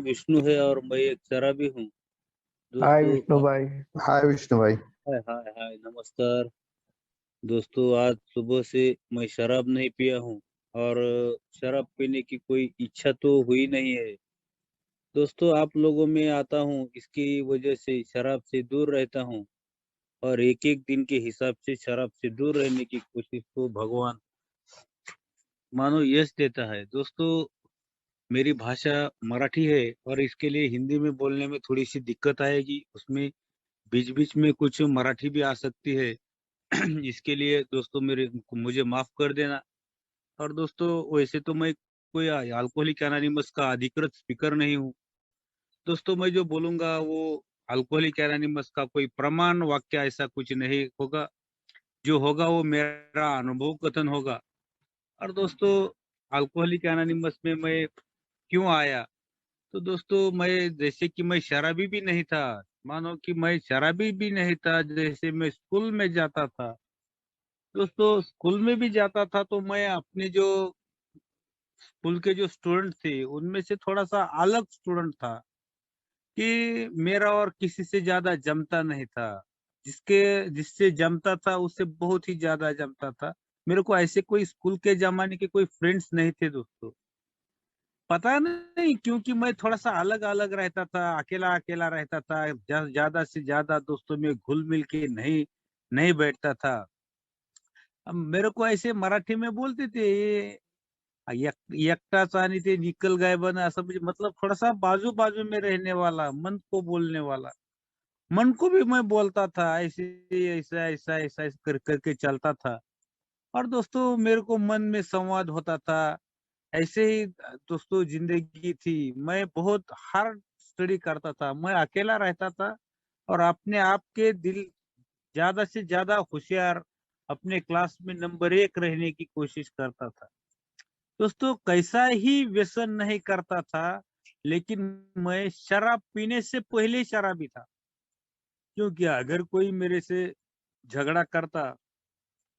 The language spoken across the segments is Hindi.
विष्णु है और मैं एक शराबी हूँ। हाय दोस्तों विष्णु भाई। हाय विष्णु भाई। हाय हाय हाय नमस्कार। दोस्तों आज सुबह से मैं शराब नहीं पिया हूँ और शराब पीने की कोई इच्छा तो हुई नहीं है। दोस्तों आप लोगों में आता हूँ, इसकी वजह से शराब से दूर रहता हूँ और एक एक दिन के हिसाब से शराब से दूर रहने की कोशिश को भगवान मानो यश देता है। दोस्तों मेरी भाषा मराठी है और इसके लिए हिंदी में बोलने में थोड़ी सी दिक्कत आएगी, उसमें बीच बीच में कुछ मराठी भी आ सकती है। इसके लिए दोस्तों मेरे मुझे माफ कर देना। और दोस्तों वैसे तो मैं कोई अल्कोहलिक एनोनिमस का अधिकृत स्पीकर नहीं हूँ। दोस्तों मैं जो बोलूंगा वो अल्कोहलिक एनोनिमस का कोई प्रमाण वाक्य ऐसा कुछ नहीं होगा। जो होगा वो मेरा अनुभव कथन होगा। और दोस्तों अल्कोहलिक एनोनिमस में मैं क्यों आया, तो दोस्तों मैं जैसे कि मैं शराबी भी नहीं था। मानो कि मैं शराबी भी नहीं था, जैसे मैं स्कूल में जाता था। दोस्तों स्कूल में भी जाता था तो मैं अपने जो स्कूल के जो स्टूडेंट थे उनमें से थोड़ा सा अलग स्टूडेंट था कि मेरा और किसी से ज्यादा जमता नहीं था। जिसके जिससे जमता था उससे बहुत ही ज्यादा जमता था। मेरे को ऐसे कोई स्कूल के जमाने के कोई फ्रेंड्स नहीं थे दोस्तों। पता नहीं क्योंकि मैं थोड़ा सा अलग अलग रहता था, अकेला अकेला रहता था, ज्यादा से ज्यादा दोस्तों में घुल मिल के नहीं नहीं बैठता था। अब मेरे को ऐसे मराठी में बोलते थे ये एकटाच आणि ते निकल गए बन, असं म्हणजे मतलब थोड़ा सा बाजू बाजू में रहने वाला, मन को बोलने वाला। मन को भी मैं बोलता था ऐसे ऐसा ऐसा ऐसा ऐसा कर करके चलता था। और दोस्तों मेरे को मन में संवाद होता था। ऐसे ही दोस्तों जिंदगी थी। मैं बहुत हार्ड स्टडी करता था, मैं अकेला रहता था और अपने आप के दिल ज्यादा से ज्यादा होशियार, अपने क्लास में नंबर 1 रहने की कोशिश करता था। दोस्तों कैसा ही व्यसन नहीं करता था, लेकिन मैं शराब पीने से पहले शराबी था। क्योंकि अगर कोई मेरे से झगड़ा करता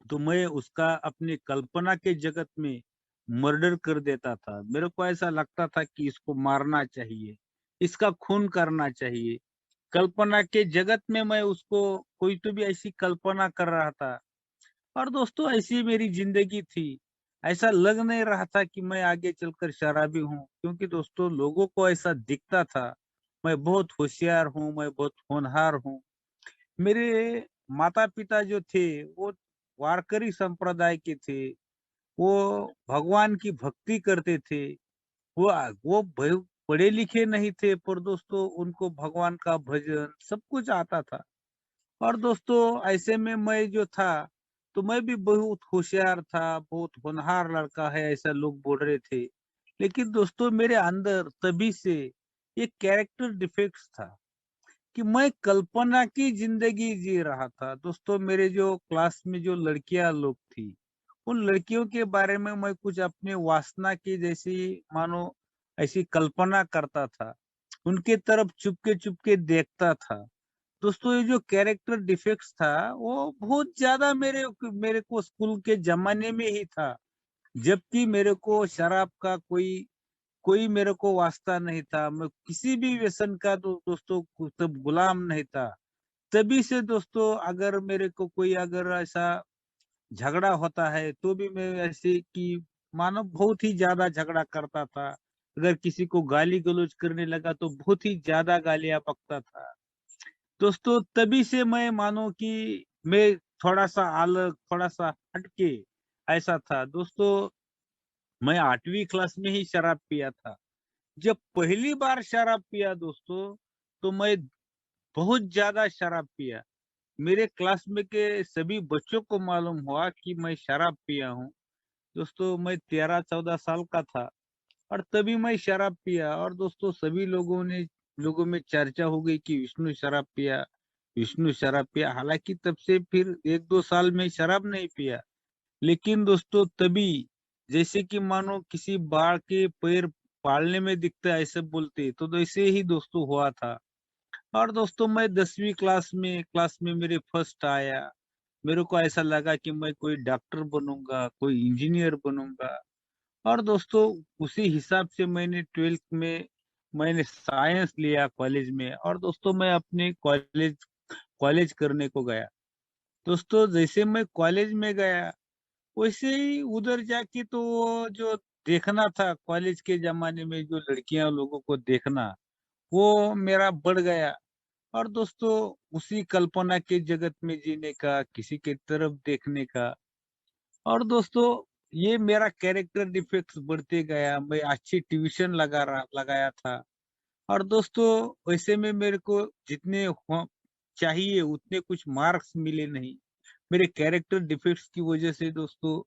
तो मैं उसका अपने कल्पना के जगत में मर्डर कर देता था। मेरे को ऐसा लगता था कि इसको मारना चाहिए, इसका खून करना चाहिए। कल्पना के जगत में मैं उसको कोई तो भी ऐसी कल्पना कर रहा था। और दोस्तों ऐसी मेरी जिंदगी थी। ऐसा लग नहीं रहा था कि मैं आगे चलकर शराबी हूँ, क्योंकि दोस्तों लोगों को ऐसा दिखता था मैं बहुत होशियार हूँ, मैं बहुत होनहार हूँ। मेरे माता पिता जो थे वो वारकरी संप्रदाय के थे। वो भगवान की भक्ति करते थे। वो पढ़े लिखे नहीं थे, पर दोस्तों उनको भगवान का भजन सब कुछ आता था। और दोस्तों ऐसे में मैं जो था तो मैं भी बहुत होशियार था, बहुत होनहार लड़का है ऐसा लोग बोल रहे थे। लेकिन दोस्तों मेरे अंदर तभी से एक कैरेक्टर डिफेक्ट्स था कि मैं कल्पना की जिंदगी जी रहा था। दोस्तों मेरे जो क्लास में जो लड़कियां लोग थी, उन लड़कियों के बारे में मैं कुछ अपने वासना की जैसी मानो ऐसी कल्पना करता था, उनके तरफ चुपके देखता था। दोस्तों ये जो कैरेक्टर डिफेक्ट्स था वो बहुत ज्यादा मेरे को स्कूल के जमाने में ही था। जबकि मेरे को शराब का कोई कोई मेरे को वास्ता नहीं था, मैं किसी भी व्यसन का तो दोस्तों तब गुलाम नहीं था। तभी से दोस्तों अगर मेरे को कोई अगर ऐसा झगड़ा होता है तो भी मैं ऐसे कि मानो बहुत ही ज्यादा झगड़ा करता था। अगर किसी को गाली गलौज करने लगा तो बहुत ही ज्यादा गालियां बकता था। दोस्तों तभी से मैं मानो कि मैं थोड़ा सा अलग, थोड़ा सा हटके ऐसा था। दोस्तों मैं 8वीं क्लास में ही शराब पिया था। जब पहली बार शराब पिया दोस्तों, तो मैं बहुत ज्यादा शराब पिया। मेरे क्लास में के सभी बच्चों को मालूम हुआ कि मैं शराब पिया हूँ। दोस्तों मैं 13-14 साल का था और तभी मैं शराब पिया। और दोस्तों सभी लोगों में चर्चा हो गई कि विष्णु शराब पिया, विष्णु शराब पिया। हालांकि तब से फिर 1-2 साल में शराब नहीं पिया। लेकिन दोस्तों तभी जैसे कि मानो किसी बाढ़ के पैर पालने में दिखता है ऐसे बोलते, तो ऐसे ही दोस्तों हुआ था। और दोस्तों मैं 10वीं क्लास में मेरे फर्स्ट आया। मेरे को ऐसा लगा कि मैं कोई डॉक्टर बनूंगा, कोई इंजीनियर बनूंगा। और दोस्तों उसी हिसाब से मैंने 12th में मैंने साइंस लिया कॉलेज में और दोस्तों मैं अपने कॉलेज कॉलेज करने को गया। दोस्तों जैसे मैं कॉलेज में गया, वैसे ही उधर जाके तो वो जो देखना था कॉलेज के ज़माने में जो लड़कियाँ लोगों को देखना, वो मेरा बढ़ गया। और दोस्तों उसी कल्पना के जगत में जीने का, किसी की तरफ देखने का और दोस्तों ये मेरा कैरेक्टर डिफेक्ट्स बढ़ते गया। मैं अच्छी ट्यूशन लगाया था और दोस्तों वैसे में मेरे को जितने चाहिए उतने कुछ मार्क्स मिले नहीं। मेरे कैरेक्टर डिफेक्ट्स की वजह से दोस्तों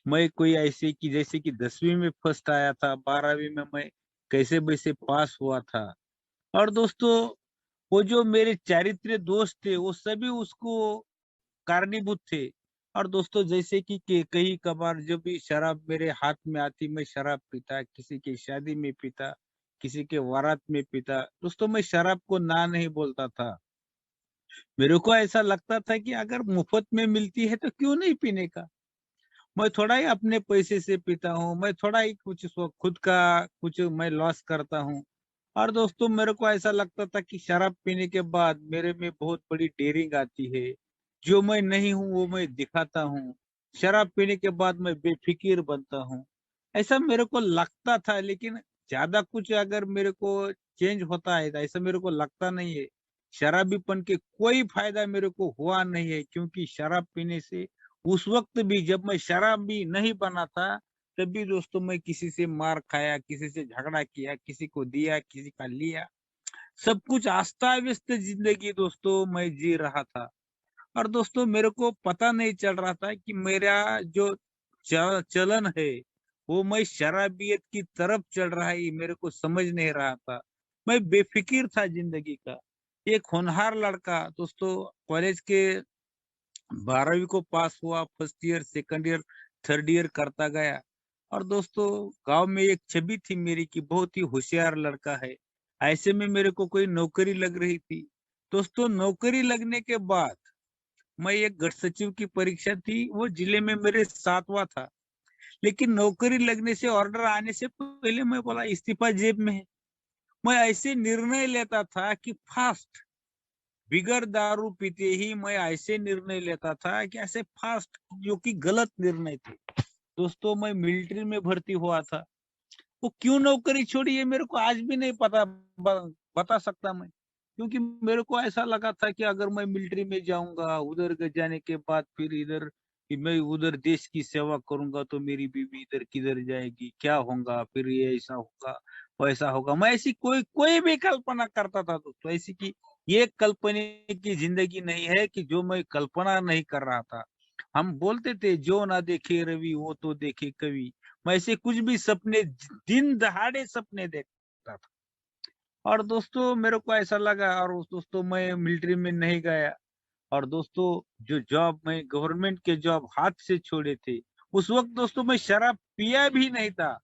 मैं कोई ऐसे कि जैसे कि 10वीं में फर्स्ट आया था, 12वीं में मैं कैसे वैसे पास हुआ था। और दोस्तों वो जो मेरे चारित्र्य दोस्त थे वो सभी उसको कारणीभूत थे। और दोस्तों जैसे कि कहीं कभार जब भी शराब मेरे हाथ में आती, मैं शराब पीता, किसी की शादी में पीता, किसी के बारात में पीता। दोस्तों मैं शराब को ना नहीं बोलता था। मेरे को ऐसा लगता था कि अगर मुफ्त में मिलती है तो क्यों नहीं पीने का। मैं थोड़ा ही अपने पैसे से पीता हूँ, मैं थोड़ा ही कुछ खुद का कुछ मैं लॉस करता हूँ। और दोस्तों मेरे को ऐसा लगता था कि शराब पीने के बाद मेरे में बहुत बड़ी डेयरिंग आती है, जो मैं नहीं हूँ वो मैं दिखाता हूँ। शराब पीने के बाद मैं बेफिक्र बनता हूँ, ऐसा मेरे को लगता था। लेकिन ज्यादा कुछ अगर मेरे को चेंज होता है तो ऐसा मेरे को लगता नहीं है। शराबीपन के कोई फायदा मेरे को हुआ नहीं है, क्योंकि शराब पीने से उस वक्त भी जब मैं शराबी नहीं बना था, तब भी दोस्तों मैं किसी से मार खाया, किसी से झगड़ा किया, किसी को दिया, किसी का लिया। सब कुछ आस्था व्यस्त जिंदगी दोस्तों मैं जी रहा था। और दोस्तों मेरे को पता नहीं चल रहा था कि मेरा जो चलन है वो मैं शराबियत की तरफ चल रहा है, ये मेरे को समझ नहीं रहा था। मैं बेफिक्र था जिंदगी का। एक होनहार लड़का दोस्तों कॉलेज के 12वीं को पास हुआ, first year, second year, third year करता गया। और दोस्तों गांव में एक छवि थी मेरी कि बहुत ही होशियार लड़का है। ऐसे में मेरे को कोई नौकरी लग रही थी। दोस्तों नौकरी लगने के बाद मैं एक गढ़ सचिव की परीक्षा थी, वो जिले में मेरे 7वां था। लेकिन नौकरी लगने से ऑर्डर आने से पहले मैं बोला इस्तीफा जेब में है। मैं ऐसे निर्णय लेता था कि फास्ट, बिगर दारू पीते ही मैं ऐसे निर्णय लेता था कि ऐसे फास्ट, जो कि गलत निर्णय थे। दोस्तों मैं मिलिट्री में भर्ती हुआ था। वो क्यों नौकरी छोड़ी है मेरे को आज भी नहीं पता, बता सकता मैं। क्योंकि मेरे को ऐसा लगा था कि अगर मैं मिलिट्री में जाऊंगा, उधर जाने के बाद फिर इधर कि मैं उधर देश की सेवा करूंगा तो मेरी बीवी इधर किधर जाएगी, क्या होगा, फिर ये ऐसा होगा वैसा होगा। मैं ऐसी कोई कोई भी कल्पना करता था दोस्तों, ऐसी की ये कल्पना की जिंदगी नहीं है कि जो मैं कल्पना नहीं कर रहा था। हम बोलते थे जो ना देखे रवि वो तो देखे कवि। मैं ऐसे कुछ भी सपने, दिन दहाड़े सपने देखता था। और दोस्तों मेरे को ऐसा लगा, और दोस्तों मैं मिलिट्री में नहीं गया। और दोस्तों जो जॉब मैं गवर्नमेंट के जॉब हाथ से छोड़े थे, उस वक्त दोस्तों मैं शराब पिया भी नहीं था।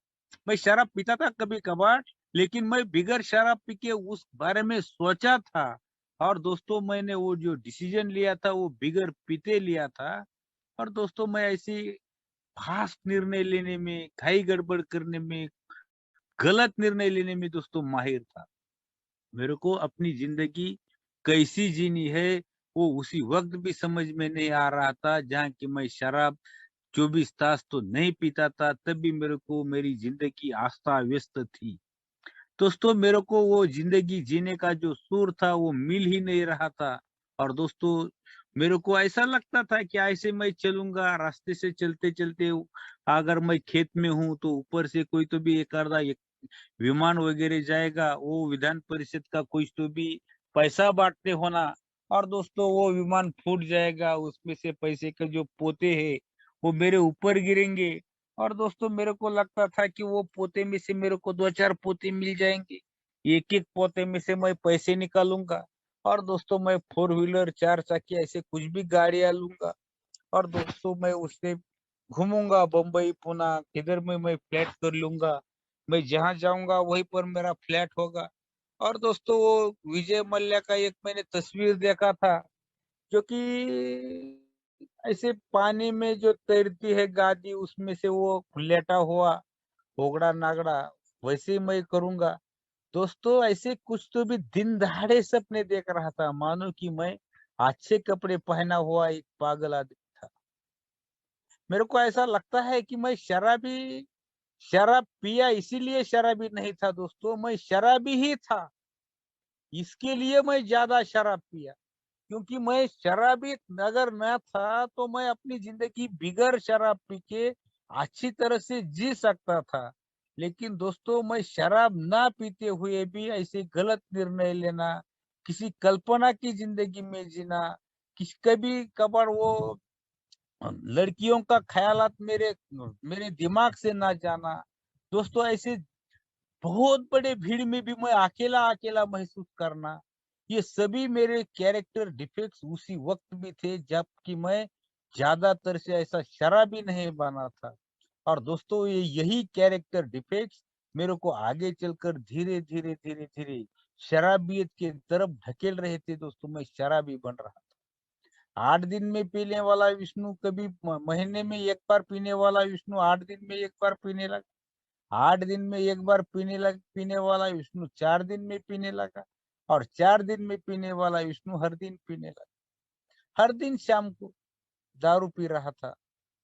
मैं शराब पीता था कभी कभार, लेकिन मैं बिगर शराब पी के उस बारे में सोचा था। और दोस्तों मैंने वो जो डिसीजन लिया था वो बिगर पीते लिया था। और दोस्तों मैं ऐसी फास्ट निर्णय लेने में, घाई गड़बड़ करने में, गलत निर्णय लेने में दोस्तों माहिर था। मेरे को अपनी जिंदगी कैसी जीनी है वो उसी वक्त भी समझ में नहीं आ रहा था, जहाँ की मैं शराब 24 तास तो नहीं पीता था, तब भी मेरे को मेरी जिंदगी आस्था व्यस्त थी। दोस्तों मेरे को वो जिंदगी जीने का जो सुर था वो मिल ही नहीं रहा था। और दोस्तों मेरे को ऐसा लगता था कि ऐसे मैं चलूंगा, रास्ते से चलते चलते अगर मैं खेत में हूँ तो ऊपर से कोई तो भी एक आधा विमान वगैरह जाएगा, वो विधान परिषद का कुछ तो भी पैसा बांटते होना। और दोस्तों वो विमान फूट जाएगा, उसमें से पैसे के जो पोते हैं वो मेरे ऊपर गिरेंगे। और दोस्तों मेरे को लगता था कि वो पोते में से मेरे को 2-4 पोते मिल जाएंगे, एक एक पोते में से मैं पैसे निकालूंगा। और दोस्तों मैं 4 व्हीलर, 4 चक्की ऐसे कुछ भी गाड़ियां लूंगा। और दोस्तों मैं उससे घूमूंगा, बम्बई पुणे किधर में मैं फ्लैट कर लूंगा। मैं जहां जाऊंगा वहीं पर मेरा फ्लैट होगा। और दोस्तों वो विजय मल्ल्या का एक मैंने तस्वीर देखा था, जो कि ऐसे पानी में जो तैरती है गादी, उसमें से वो लेटा हुआ होगड़ा नागड़ा, वैसे ही मैं करूंगा। दोस्तों ऐसे कुछ तो भी दिन दहाड़े सपने देख रहा था, मानो कि मैं अच्छे कपड़े पहना हुआ एक पागल आदमी था। मेरे को ऐसा लगता है कि मैं शराब पिया इसीलिए शराबी नहीं था दोस्तों, मैं शराबी ही था। इसके लिए मैं ज्यादा शराब पिया, क्योंकि मैं शराबी अगर न था तो मैं अपनी जिंदगी बिगर शराब पी के अच्छी तरह से जी सकता था। लेकिन दोस्तों मैं शराब ना पीते हुए भी ऐसे गलत निर्णय लेना, किसी कल्पना की जिंदगी में जीना, किस कभी कभार वो लड़कियों का ख्यालात मेरे मेरे दिमाग से ना जाना। दोस्तों ऐसे बहुत बड़े भीड़ में भी मैं अकेला अकेला महसूस करना, ये सभी मेरे कैरेक्टर डिफेक्ट्स उसी वक्त भी थे जबकि मैं ज्यादातर से ऐसा शराबी नहीं बना था। और दोस्तों ये यही कैरेक्टर डिफेक्ट्स मेरे को आगे चलकर धीरे धीरे धीरे धीरे शराबियत के तरफ ढकेल रहे थे। दोस्तों मैं शराबी बन रहा था। 8 दिन में पीने वाला विष्णु कभी महीने में एक बार पीने वाला विष्णु 8 दिन में एक बार पीने लगा। 8 दिन में एक बार पीने वाला विष्णु 4 दिन में पीने लगा। और 4 दिन में पीने वाला विष्णु हर दिन पीने लगा। हर दिन शाम को दारू पी रहा था।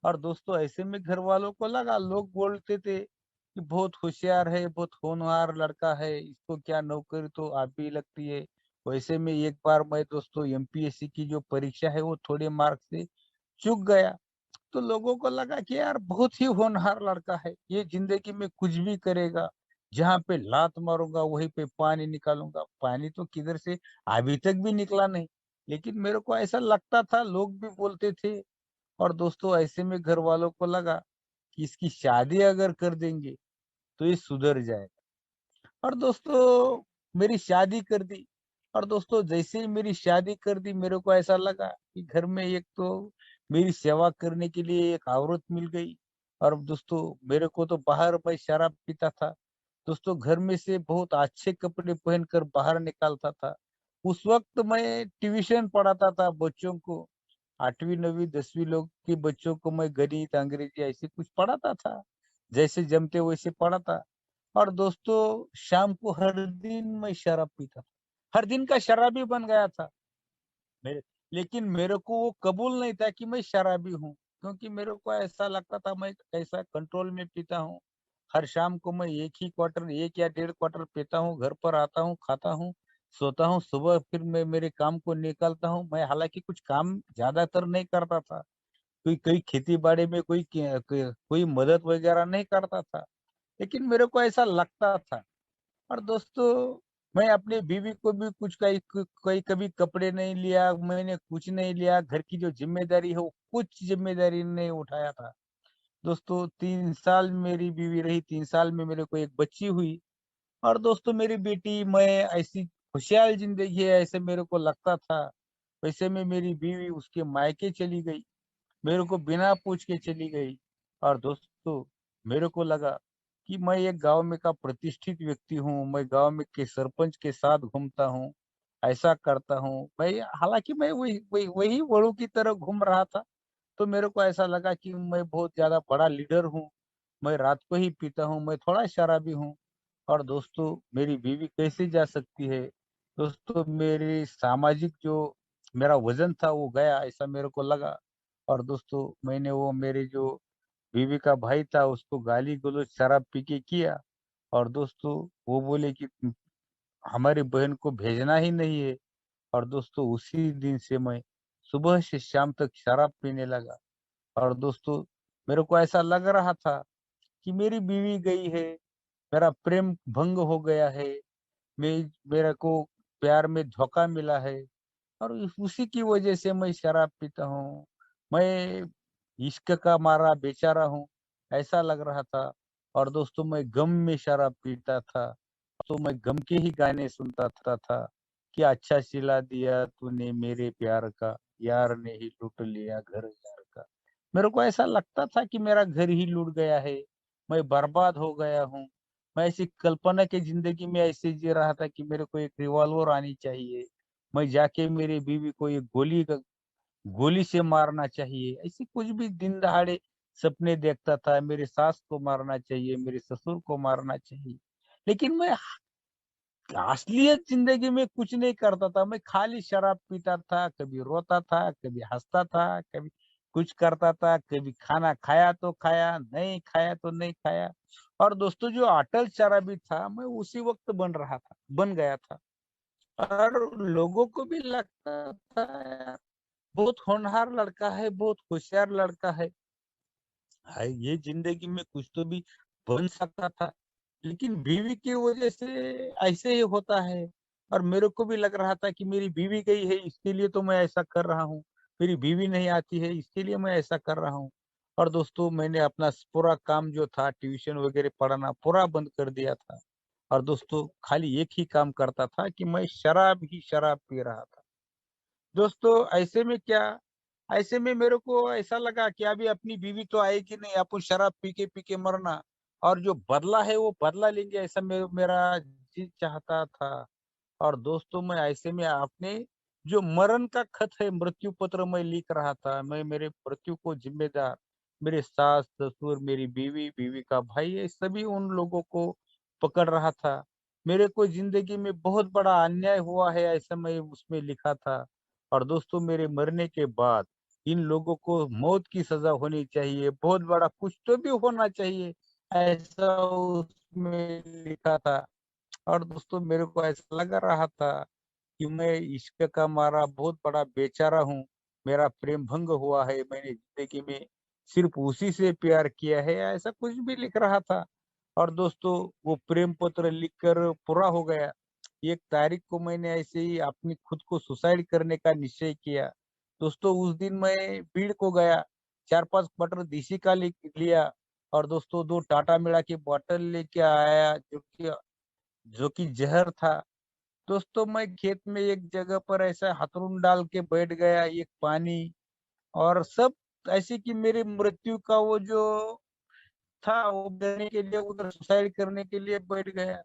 और दोस्तों ऐसे में घर वालों को लगा, लोग बोलते थे कि बहुत होशियार है, बहुत होनहार लड़का है, इसको क्या नौकरी तो आप भी लगती है। वैसे में एक बार मैं दोस्तों एमपीएससी की जो परीक्षा है वो थोड़े मार्क्स से चूक गया। तो लोगों को लगा कि यार बहुत ही होनहार लड़का है, ये जिंदगी में कुछ भी करेगा। जहाँ पे लात मारूंगा वहीं पे पानी निकालूंगा। पानी तो किधर से अभी तक भी निकला नहीं, लेकिन मेरे को ऐसा लगता था, लोग भी बोलते थे। और दोस्तों ऐसे में घर वालों को लगा कि इसकी शादी अगर कर देंगे तो ये सुधर जाएगा। और दोस्तों मेरी शादी कर दी। और दोस्तों जैसे ही मेरी शादी कर दी मेरे को ऐसा लगा कि घर में एक तो मेरी सेवा करने के लिए एक औरत मिल गई। और दोस्तों मेरे को तो बाहर मैं शराब पीता था, दोस्तों घर में से बहुत अच्छे कपड़े पहनकर बाहर निकालता था। उस वक्त मैं ट्यूशन पढ़ाता था बच्चों को, 8वीं 9वीं 10वीं लोग के बच्चों को मैं गणित अंग्रेजी ऐसे कुछ पढ़ाता था, जैसे जमते वैसे पढ़ाता। और दोस्तों शाम को हर दिन मैं शराब पीता था, हर दिन का शराबी बन गया था मेरे। लेकिन मेरे को वो कबूल नहीं था कि मैं शराबी हूँ, क्योंकि मेरे को ऐसा लगता था मैं कैसा कंट्रोल में पीता हूँ। हर शाम को मैं एक ही क्वार्टर, 1 या 1.5 क्वार्टर पीता हूँ, घर पर आता हूँ, खाता हूँ, सोता हूँ, सुबह फिर मैं मेरे काम को निकलता हूँ। मैं हालांकि कुछ काम ज्यादातर नहीं करता था, कोई कोई खेती बाड़ी में कोई मदद वगैरह नहीं करता था, लेकिन मेरे को ऐसा लगता था। और दोस्तों मैं अपनी बीवी को भी कुछ कहीं कोई कभी कपड़े नहीं लिया, मैंने कुछ नहीं लिया, घर की जो जिम्मेदारी है वो कुछ जिम्मेदारी नहीं उठाया था। दोस्तों 3 साल मेरी बीवी रही, 3 साल में मेरे को एक बच्ची हुई। और दोस्तों मेरी बेटी, मैं ऐसी खुशहाल जिंदगी है ऐसे मेरे को लगता था। वैसे में मेरी बीवी उसके मायके चली गई, मेरे को बिना पूछ के चली गई। और दोस्तों मेरे को लगा कि मैं एक गांव में का प्रतिष्ठित व्यक्ति हूँ, मैं गांव में के सरपंच के साथ घूमता हूँ, ऐसा करता हूँ मैं। हालांकि मैं वही वही वही बड़ों की तरह घूम रहा था। तो मेरे को ऐसा लगा कि मैं बहुत ज्यादा बड़ा लीडर हूँ, मैं रात को ही पीता हूँ, मैं थोड़ा शराबी हूँ। और दोस्तों मेरी बीवी कैसे जा सकती है। दोस्तों मेरी सामाजिक जो मेरा वजन था वो गया, ऐसा मेरे को लगा। और दोस्तों मैंने वो मेरे जो बीवी का भाई था उसको गाली गलौज शराब पी के किया। और दोस्तों वो बोले कि हमारी बहन को भेजना ही नहीं है। और दोस्तों उसी दिन से मैं सुबह से शाम तक शराब पीने लगा। और दोस्तों मेरे को ऐसा लग रहा था कि मेरी बीवी गई है, मेरा प्रेम भंग हो गया है, मैं मेरे को प्यार में धोखा मिला है। और उसी की वजह से मैं शराब पीता हूँ, मैं इश्क का मारा बेचारा हूँ, ऐसा लग रहा था। और दोस्तों मैं गम में शराब पीता था, तो मैं गम के ही गाने सुनता था कि अच्छा सिला दिया तूने मेरे प्यार का, यार ने ही लूट लिया घर यार का। मेरे को ऐसा लगता था कि मेरा घर ही लूट गया है, मैं बर्बाद हो गया हूँ। मैं ऐसी कल्पना की जिंदगी में ऐसे जी रहा था कि मेरे को एक रिवॉल्वर आनी चाहिए, मैं जाके मेरी बीवी को एक गोली से मारना चाहिए। ऐसे कुछ भी दिन दहाड़े सपने देखता था, मेरे सास को मारना चाहिए, मेरे ससुर को मारना चाहिए। लेकिन मैं असलियत जिंदगी में कुछ नहीं करता था। मैं खाली शराब पीता था, कभी रोता था, कभी हंसता था, कभी कुछ करता था, कभी खाना खाया तो खाया, नहीं खाया तो नहीं खाया। और दोस्तों जो अटल शराबी था, मैं उसी वक्त बन गया था। और लोगों को भी लगता था यार, बहुत होनहार लड़का है, बहुत होशियार लड़का है। ये जिंदगी में कुछ तो भी बन सकता था। लेकिन बीवी की वजह से ऐसे ही होता है। और मेरे को भी लग रहा था कि मेरी बीवी गई है, इसके लिए तो मैं ऐसा कर रहा हूँ। मेरी बीवी नहीं आती है, इसके लिए मैं ऐसा कर रहा हूँ। और दोस्तों मैंने अपना पूरा काम जो था, ट्यूशन वगैरह पढ़ाना पूरा बंद कर दिया था। और दोस्तों खाली एक ही काम करता था कि मैं शराब ही शराब पी रहा था। दोस्तों ऐसे में मेरे को ऐसा लगा कि अभी अपनी बीवी तो आएगी नहीं, अपन शराब पी के मरना। और जो बदला है वो बदला लेंगे, ऐसा मेरा जी चाहता था। और दोस्तों मैं ऐसे में अपने जो मरण का खत है, मृत्यु पत्र मैं लिख रहा था। मैं मेरे मृत्यु को जिम्मेदार मेरे सास ससुर, मेरी बीवी, बीवी का भाई, ये सभी उन लोगों को पकड़ रहा था। मेरे को जिंदगी में बहुत बड़ा अन्याय हुआ है, ऐसा मैं उसमें लिखा था। और दोस्तों मेरे मरने के बाद इन लोगों को मौत की सजा होनी चाहिए, बहुत बड़ा कुछ तो भी होना चाहिए, ऐसा उसमें लिखा था। और दोस्तों मेरे को ऐसा लग रहा था कि मैं इश्क का मारा बहुत बड़ा बेचारा हूँ। मेरा प्रेम भंग हुआ है, मैंने जिंदगी में सिर्फ उसी से प्यार किया है, ऐसा कुछ भी लिख रहा था। और दोस्तों वो प्रेम पत्र लिखकर पूरा हो गया। एक तारीख को मैंने ऐसे ही अपनी खुद को सुसाइड करने का निश्चय किया। दोस्तों उस दिन मैं भीड़ को गया, 4-5 बटर देसी का लिया। और दोस्तों 2 टाटा मिला की बोतल लेके आया, जो कि जहर था। दोस्तों मैं खेत में एक जगह पर ऐसा हथरून डाल के बैठ गया, एक पानी और सब, ऐसे कि मेरी मृत्यु का वो जो था वो देने के लिए उधर सुसाइड करने के लिए बैठ गया।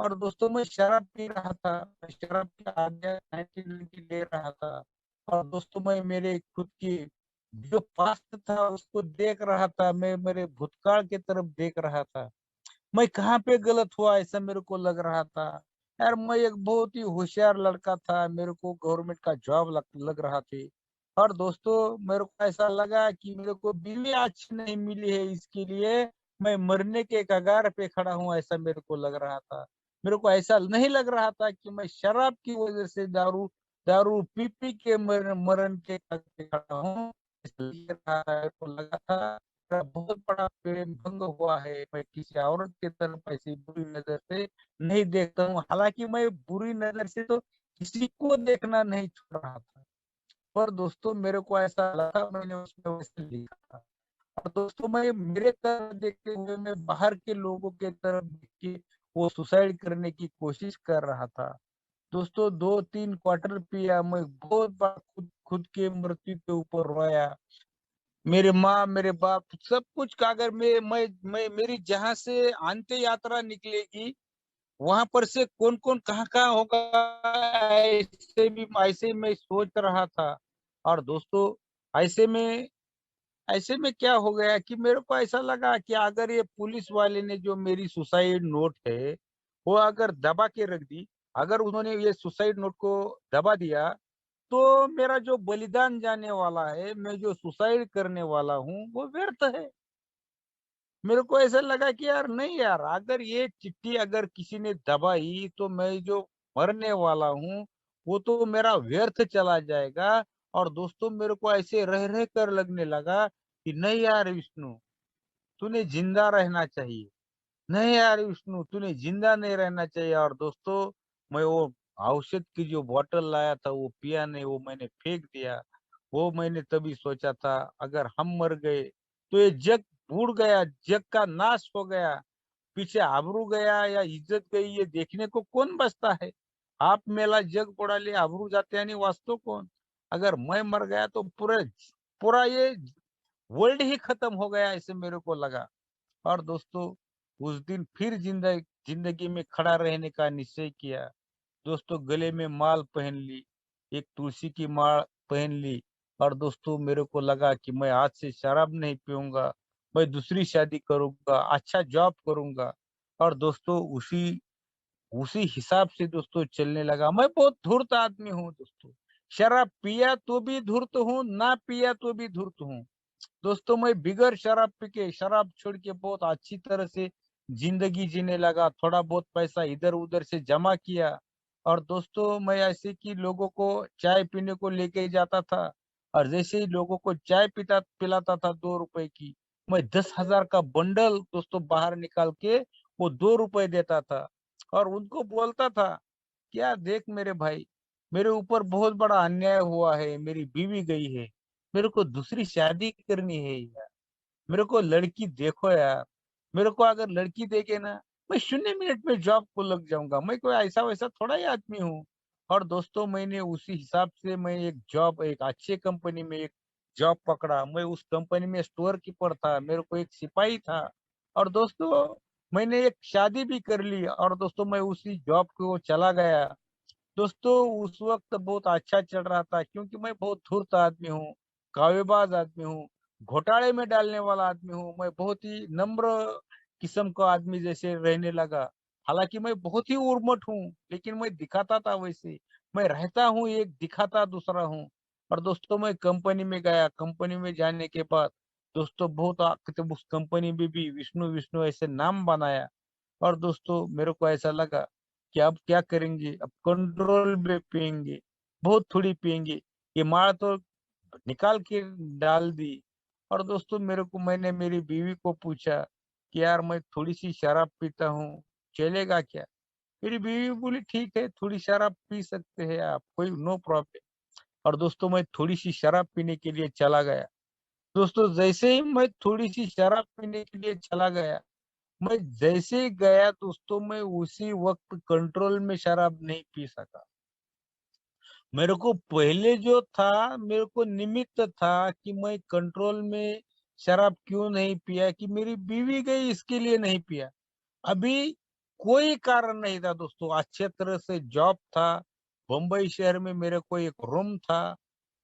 और दोस्तों मैं शराब पी रहा था, मैं शराब के आगे 19 ले रहा था। और दोस्तों मैं मेरे खुद की जो पास्ट था उसको देख रहा था, मैं मेरे भूतकाल की तरफ देख रहा था। मैं कहाँ पे गलत हुआ ऐसा मेरे को लग रहा था। यार मैं एक बहुत ही होशियार लड़का था, मेरे को गवर्नमेंट का जॉब लग रहा थी। और दोस्तों मेरे को ऐसा लगा कि मेरे को बीवी अच्छी नहीं मिली है, इसके लिए मैं मरने के कगार पे खड़ा हूँ, ऐसा मेरे को लग रहा था। मेरे को ऐसा नहीं लग रहा था कि मैं शराब की वजह से दारू दारू पी के मरण के कगार पे खड़ा हूँ। इसलिए मेरे को लगा था मेरा बहुत बड़ा प्रेम भंग हुआ है, मैं किसी औरत की तरफ ऐसी बुरी नजर से नहीं देखता हूँ। हालांकि मैं बुरी नजर से तो किसी को देखना नहीं छोड़ रहा था, पर दोस्तों मेरे को ऐसा लगा, मैंने उसमें वैसे लिखा था। और दोस्तों मैं मेरे तरफ देखते हुए मैं बाहर के लोगों के तरफ देख के वो सुसाइड करने की कोशिश कर रहा था। दोस्तों 2-3 क्वार्टर पिया, मैं बहुत बार खुद खुद के मृत्यु के ऊपर रोया। मेरे माँ, मेरे बाप, सब कुछ का अगर मैं मेरी जहाँ से अंत्य यात्रा निकलेगी, वहां पर से कौन कौन कहाँ कहाँ होगा, ऐसे ही मैं सोच रहा था। और दोस्तों ऐसे में ऐसे में क्या हो गया कि मेरे को ऐसा लगा कि अगर ये पुलिस वाले ने जो मेरी सुसाइड नोट है वो अगर दबा के रख दी, अगर उन्होंने ये सुसाइड नोट को दबा दिया, तो मेरा जो बलिदान जाने वाला है, मैं जो सुसाइड करने वाला हूँ, वो व्यर्थ है। मेरे को ऐसा लगा कि यार नहीं यार, अगर ये चिट्ठी अगर किसी ने दबाई तो मैं जो मरने वाला हूँ वो तो मेरा व्यर्थ चला जाएगा। और दोस्तों मेरे को ऐसे रह रह कर लगने लगा कि नहीं यार विष्णु, तूने जिंदा रहना चाहिए। नहीं यार विष्णु, तूने जिंदा नहीं रहना चाहिए। और दोस्तों मैं वो औषध की जो बोतल लाया था वो पिया नहीं, वो मैंने फेंक दिया। वो मैंने तभी सोचा था अगर हम मर गए तो ये जग बूढ़ गया, जग का नाश हो गया, पीछे आबरू गया या इज्जत गई, ये देखने को कौन बचता है। आप मेला जग बुडाले आबरू जाते आणि वाचतो कौन। अगर मैं मर गया तो पूरा पूरा ये वर्ल्ड ही खत्म हो गया, ऐसे मेरे को लगा। और दोस्तों उस दिन फिर जिंदगी में खड़ा रहने का निश्चय किया। दोस्तों गले में माल पहन ली, एक तुलसी की माल पहन ली। और दोस्तों मेरे को लगा कि मैं आज से शराब नहीं पीऊंगा, मैं दूसरी शादी करूंगा, अच्छा जॉब करूंगा। और दोस्तों उसी उसी हिसाब से दोस्तों चलने लगा। मैं बहुत धूर्त आदमी हूँ दोस्तों, शराब पिया तो भी धूर्त हूँ, ना पिया तो भी धूर्त हूँ। दोस्तों मैं बिगर शराब पी के, शराब छोड़ के बहुत अच्छी तरह से जिंदगी जीने लगा, थोड़ा बहुत पैसा इधर उधर से जमा किया। और दोस्तों मैं ऐसे कि लोगों को चाय पीने को लेके जाता था, और जैसे ही लोगों को चाय पीता पिलाता था 2 रुपए की, मैं 10,000 का बंडल दोस्तों बाहर निकाल के वो 2 रुपए देता था, और उनको बोलता था, क्या देख मेरे भाई, मेरे ऊपर बहुत बड़ा अन्याय हुआ है, मेरी बीवी गई है, मेरे को दूसरी शादी करनी है यार, मेरे को लड़की देखो यार, मेरे को अगर लड़की देखे ना, मैं 0 मिनट में जॉब को लग जाऊंगा, मैं कोई ऐसा वैसा थोड़ा ही आदमी हूँ। और दोस्तों मैंने उसी हिसाब से मैं एक जॉब, एक अच्छे कंपनी में एक जॉब पकड़ा। मैं उस कंपनी में स्टोर कीपर था, मेरे को एक सिपाही था। और दोस्तों मैंने एक शादी भी कर ली, और दोस्तों मैं उसी जॉब को चला गया। दोस्तों उस वक्त बहुत अच्छा चल रहा था, क्योंकि मैं बहुत धूर्त आदमी हूँ, कावेबाज आदमी हूँ, घोटाले में डालने वाला आदमी हूँ। मैं बहुत ही नम्र किस्म का आदमी जैसे रहने लगा। हालांकि मैं बहुत ही उर्मट हूँ, लेकिन मैं दिखाता था वैसे, मैं रहता हूँ एक, दिखाता दूसरा हूँ। और दोस्तों मैं कंपनी में गया, कंपनी में जाने के बाद दोस्तों बहुत तो उस कंपनी में भी विष्णु विष्णु ऐसे नाम बनाया। और दोस्तों मेरे को ऐसा लगा कि अब क्या करेंगे, अब कंट्रोल में पियेंगे, बहुत थोड़ी पियेंगे, ये माल तो निकाल के डाल दी। और दोस्तों मेरे को, मैंने मेरी बीवी को पूछा कि यार मैं थोड़ी सी शराब पीता हूँ, चलेगा क्या? मेरी बीवी बोली ठीक है, थोड़ी शराब पी सकते हैं आप, कोई नो प्रॉब्लम। और दोस्तों मैं थोड़ी सी शराब पीने के लिए चला गया। दोस्तों जैसे ही मैं थोड़ी सी शराब पीने के लिए चला गया, मैं जैसे ही गया दोस्तों, मैं उसी वक्त कंट्रोल में शराब नहीं पी सका। मेरे को पहले जो था, मेरे को निमित्त था कि मैं कंट्रोल में शराब क्यों नहीं पिया, कि मेरी बीवी गई इसके लिए नहीं पिया। अभी कोई कारण नहीं था दोस्तों, अच्छे तरह से जॉब था, बम्बई शहर में मेरे को एक रूम था,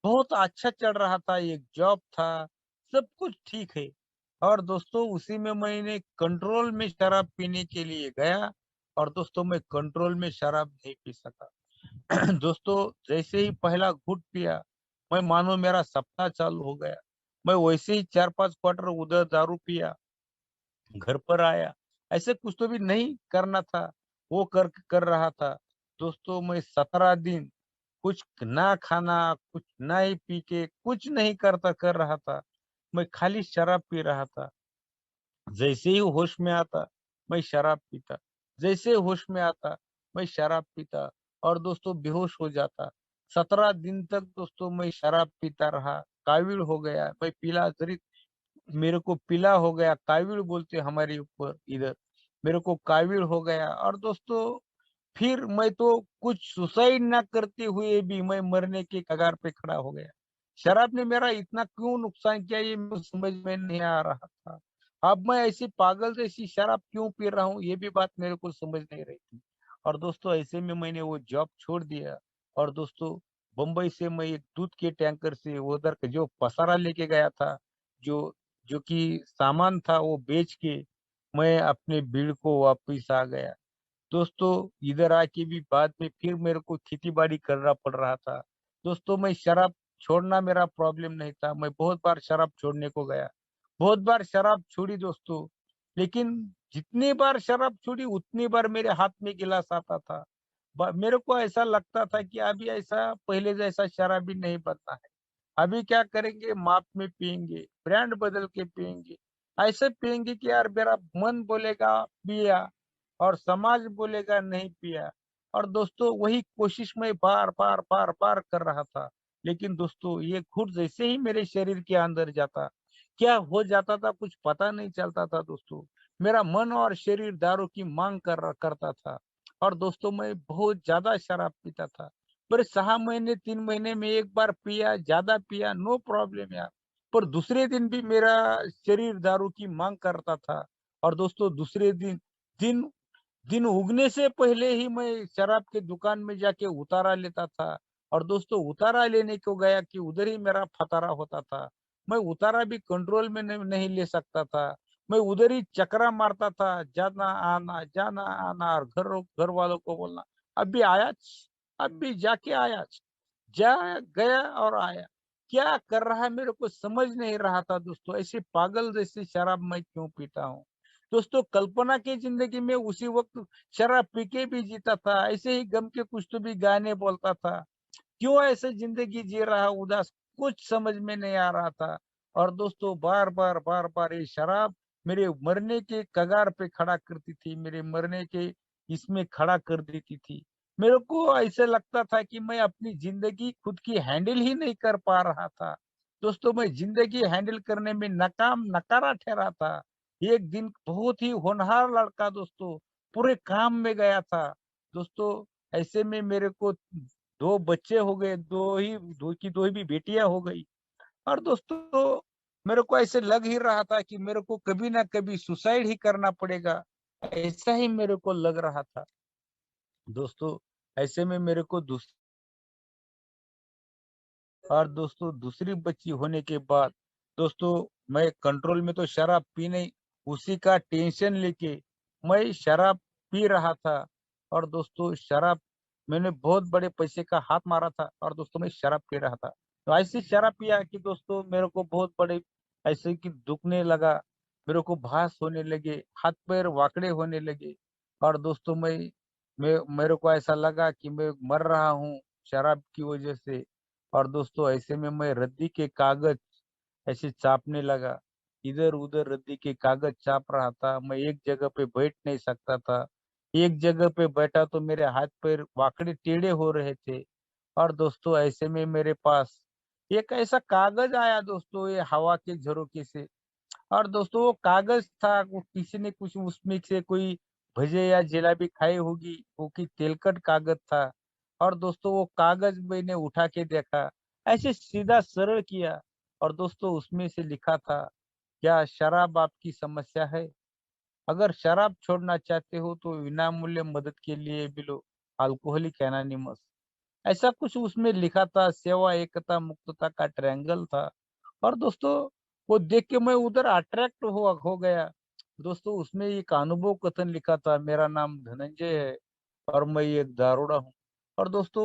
बहुत अच्छा चल रहा था, एक जॉब था, सब कुछ ठीक है। और दोस्तों उसी में मैंने कंट्रोल में शराब पीने के लिए गया, और दोस्तों मैं कंट्रोल में शराब नहीं पी सका। दोस्तों जैसे ही पहला घूंट पिया, मैं मानो मेरा सपना चालू हो गया। मैं वैसे ही 4-5 क्वार्टर उधर दारू पिया, घर पर आया, ऐसे कुछ तो भी नहीं करना था, वो कर कर रहा था। दोस्तों मैं 17 दिन कुछ ना खाना, कुछ ना ही पी के, कुछ नहीं करता कर रहा था, मैं खाली शराब पी रहा था। जैसे ही होश में आता, मैं शराब पीता, जैसे होश में आता, मैं शराब पीता, और दोस्तों बेहोश हो जाता। 17 दिन तक दोस्तों मैं शराब पीता रहा, काबिल हो गया, मैं पीला जरी, मेरे को पीला हो गया, काबिल बोलते हमारे ऊपर इधर, मेरे को काबिल हो गया। और दोस्तों फिर मैं तो कुछ सुसाइड ना करते हुए भी मैं मरने के कगार पे खड़ा हो गया। शराब ने मेरा इतना क्यों नुकसान किया, ये मुझे समझ में नहीं आ रहा था। अब मैं ऐसी पागल जैसी शराब क्यों पी रहा हूँ, ये भी बात मेरे को समझ नहीं रही थी। और दोस्तों ऐसे में मैंने वो जॉब छोड़ दिया। और दोस्तों बम्बई से मैं एक दूध के टैंकर से उधर का जो पसारा लेके गया था, जो जो कि सामान था, वो बेच के मैं अपने भीड़ को वापिस आ गया। दोस्तों इधर आके भी बाद में फिर मेरे को खेती बाड़ी करना पड़ रहा था। दोस्तों मैं शराब छोड़ना मेरा प्रॉब्लम नहीं था, मैं बहुत बार शराब छोड़ने को गया, बहुत बार शराब छोड़ी दोस्तों। लेकिन जितनी बार शराब छोड़ी उतनी बार मेरे हाथ में गिलास आता था। मेरे को ऐसा लगता था कि अभी ऐसा पहले जैसा शराबी नहीं बनना है। अभी क्या करेंगे, माप में पियेंगे, ब्रांड बदल के पियेंगे, ऐसे पियेंगे कि यार मेरा मन बोलेगा पिया, और समाज बोलेगा नहीं पिया। और दोस्तों वही कोशिश मैं बार बार बार बार कर रहा था। लेकिन दोस्तों ये घुट जैसे ही मेरे शरीर के अंदर जाता, क्या हो जाता था कुछ पता नहीं चलता था दोस्तों। मेरा मन और शरीर दारू की मांग करता था। और दोस्तों मैं बहुत ज्यादा शराब पीता था, पर 6 महीने 3 महीने में एक बार पिया, ज्यादा पिया, नो प्रॉब्लम यार। पर दूसरे दिन भी मेरा शरीर दारू की मांग करता था। और दोस्तों दूसरे दिन, दिन दिन उगने से पहले ही मैं शराब के दुकान में जाके उतारा लेता था। और दोस्तों उतारा लेने को गया कि उधर ही मेरा फतारा होता था। मैं उतारा भी कंट्रोल में नहीं ले सकता था। मैं उधर ही चकरा मारता था, जाना आना, और घर वालों को बोलना अभी आया, अभी जाके आया, जा गया और आया। क्या कर रहा है मेरे को समझ नहीं रहा था दोस्तों। ऐसे पागल जैसी शराब मैं क्यों पीता हूँ दोस्तों। कल्पना की जिंदगी में उसी वक्त शराब पी के भी जीता था, ऐसे ही गम के कुछ तो भी गाने बोलता था। क्यों ऐसे जिंदगी जी रहा उदास, कुछ समझ में नहीं आ रहा था। और दोस्तों बार बार ये शराब मेरे मरने के कगार पे खड़ा करती थी, मेरे मरने के इसमें खड़ा कर देती थी। मेरे को ऐसे लगता था कि मैं अपनी जिंदगी खुद की हैंडल ही नहीं कर पा रहा था दोस्तों। मैं जिंदगी हैंडल करने में नकारा ठहरा था। एक दिन बहुत ही होनहार लड़का दोस्तों पूरे काम में गया था दोस्तों। ऐसे में मेरे को दो बच्चे हो गए, दो ही भी बेटियां हो गई। और दोस्तों मेरे को ऐसे लग ही रहा था कि मेरे को कभी ना कभी सुसाइड ही करना पड़ेगा, ऐसा ही मेरे को लग रहा था दोस्तों। ऐसे में मेरे को और दोस्तों दूसरी बच्ची होने के बाद दोस्तों मैं कंट्रोल में तो शराब पी नहीं, उसी का टेंशन लेके मैं शराब पी रहा था। और दोस्तों शराब मैंने बहुत बड़े पैसे का हाथ मारा था, और दोस्तों मैं शराब पी रहा था। तो ऐसी शराब पिया कि दोस्तों मेरे को बहुत बड़े ऐसे कि दुखने लगा, मेरे को भास होने लगे, हाथ पैर वाकड़े होने लगे। और दोस्तों मैं मेरे को ऐसा लगा कि मैं मर रहा हूँ शराब की वजह से। और दोस्तों ऐसे में मैं रद्दी के कागज ऐसे चापने लगा, इधर उधर रद्दी के कागज चाप रहा था। मैं एक जगह पे बैठ नहीं सकता था, एक जगह पे बैठा तो मेरे हाथ पैर वाकड़े टेढ़े हो रहे थे। और दोस्तों ऐसे में मेरे पास एक ऐसा कागज आया दोस्तों, ये हवा के झरोके से। और दोस्तों वो कागज था, वो किसी ने कुछ उसमें से कोई भजे या जलेबी खाई होगी, वो की तेलकट कागज था। और दोस्तों वो कागज मैंने उठा के देखा, ऐसे सीधा सरल किया। और दोस्तों उसमें से लिखा था, क्या शराब आपकी समस्या है? अगर शराब छोड़ना चाहते हो तो विनामूल्य मदद के लिए मिलो अल्कोहलिक एनोनिमस। ऐसा कुछ उसमें लिखा था, सेवा एकता मुक्तता का ट्रायंगल था। और दोस्तों वो देख के मैं उधर अट्रैक्ट हो गया दोस्तों। उसमें एक अनुभव कथन लिखा था, मेरा नाम धनंजय है और मैं एक दारोड़ा हूँ। और दोस्तों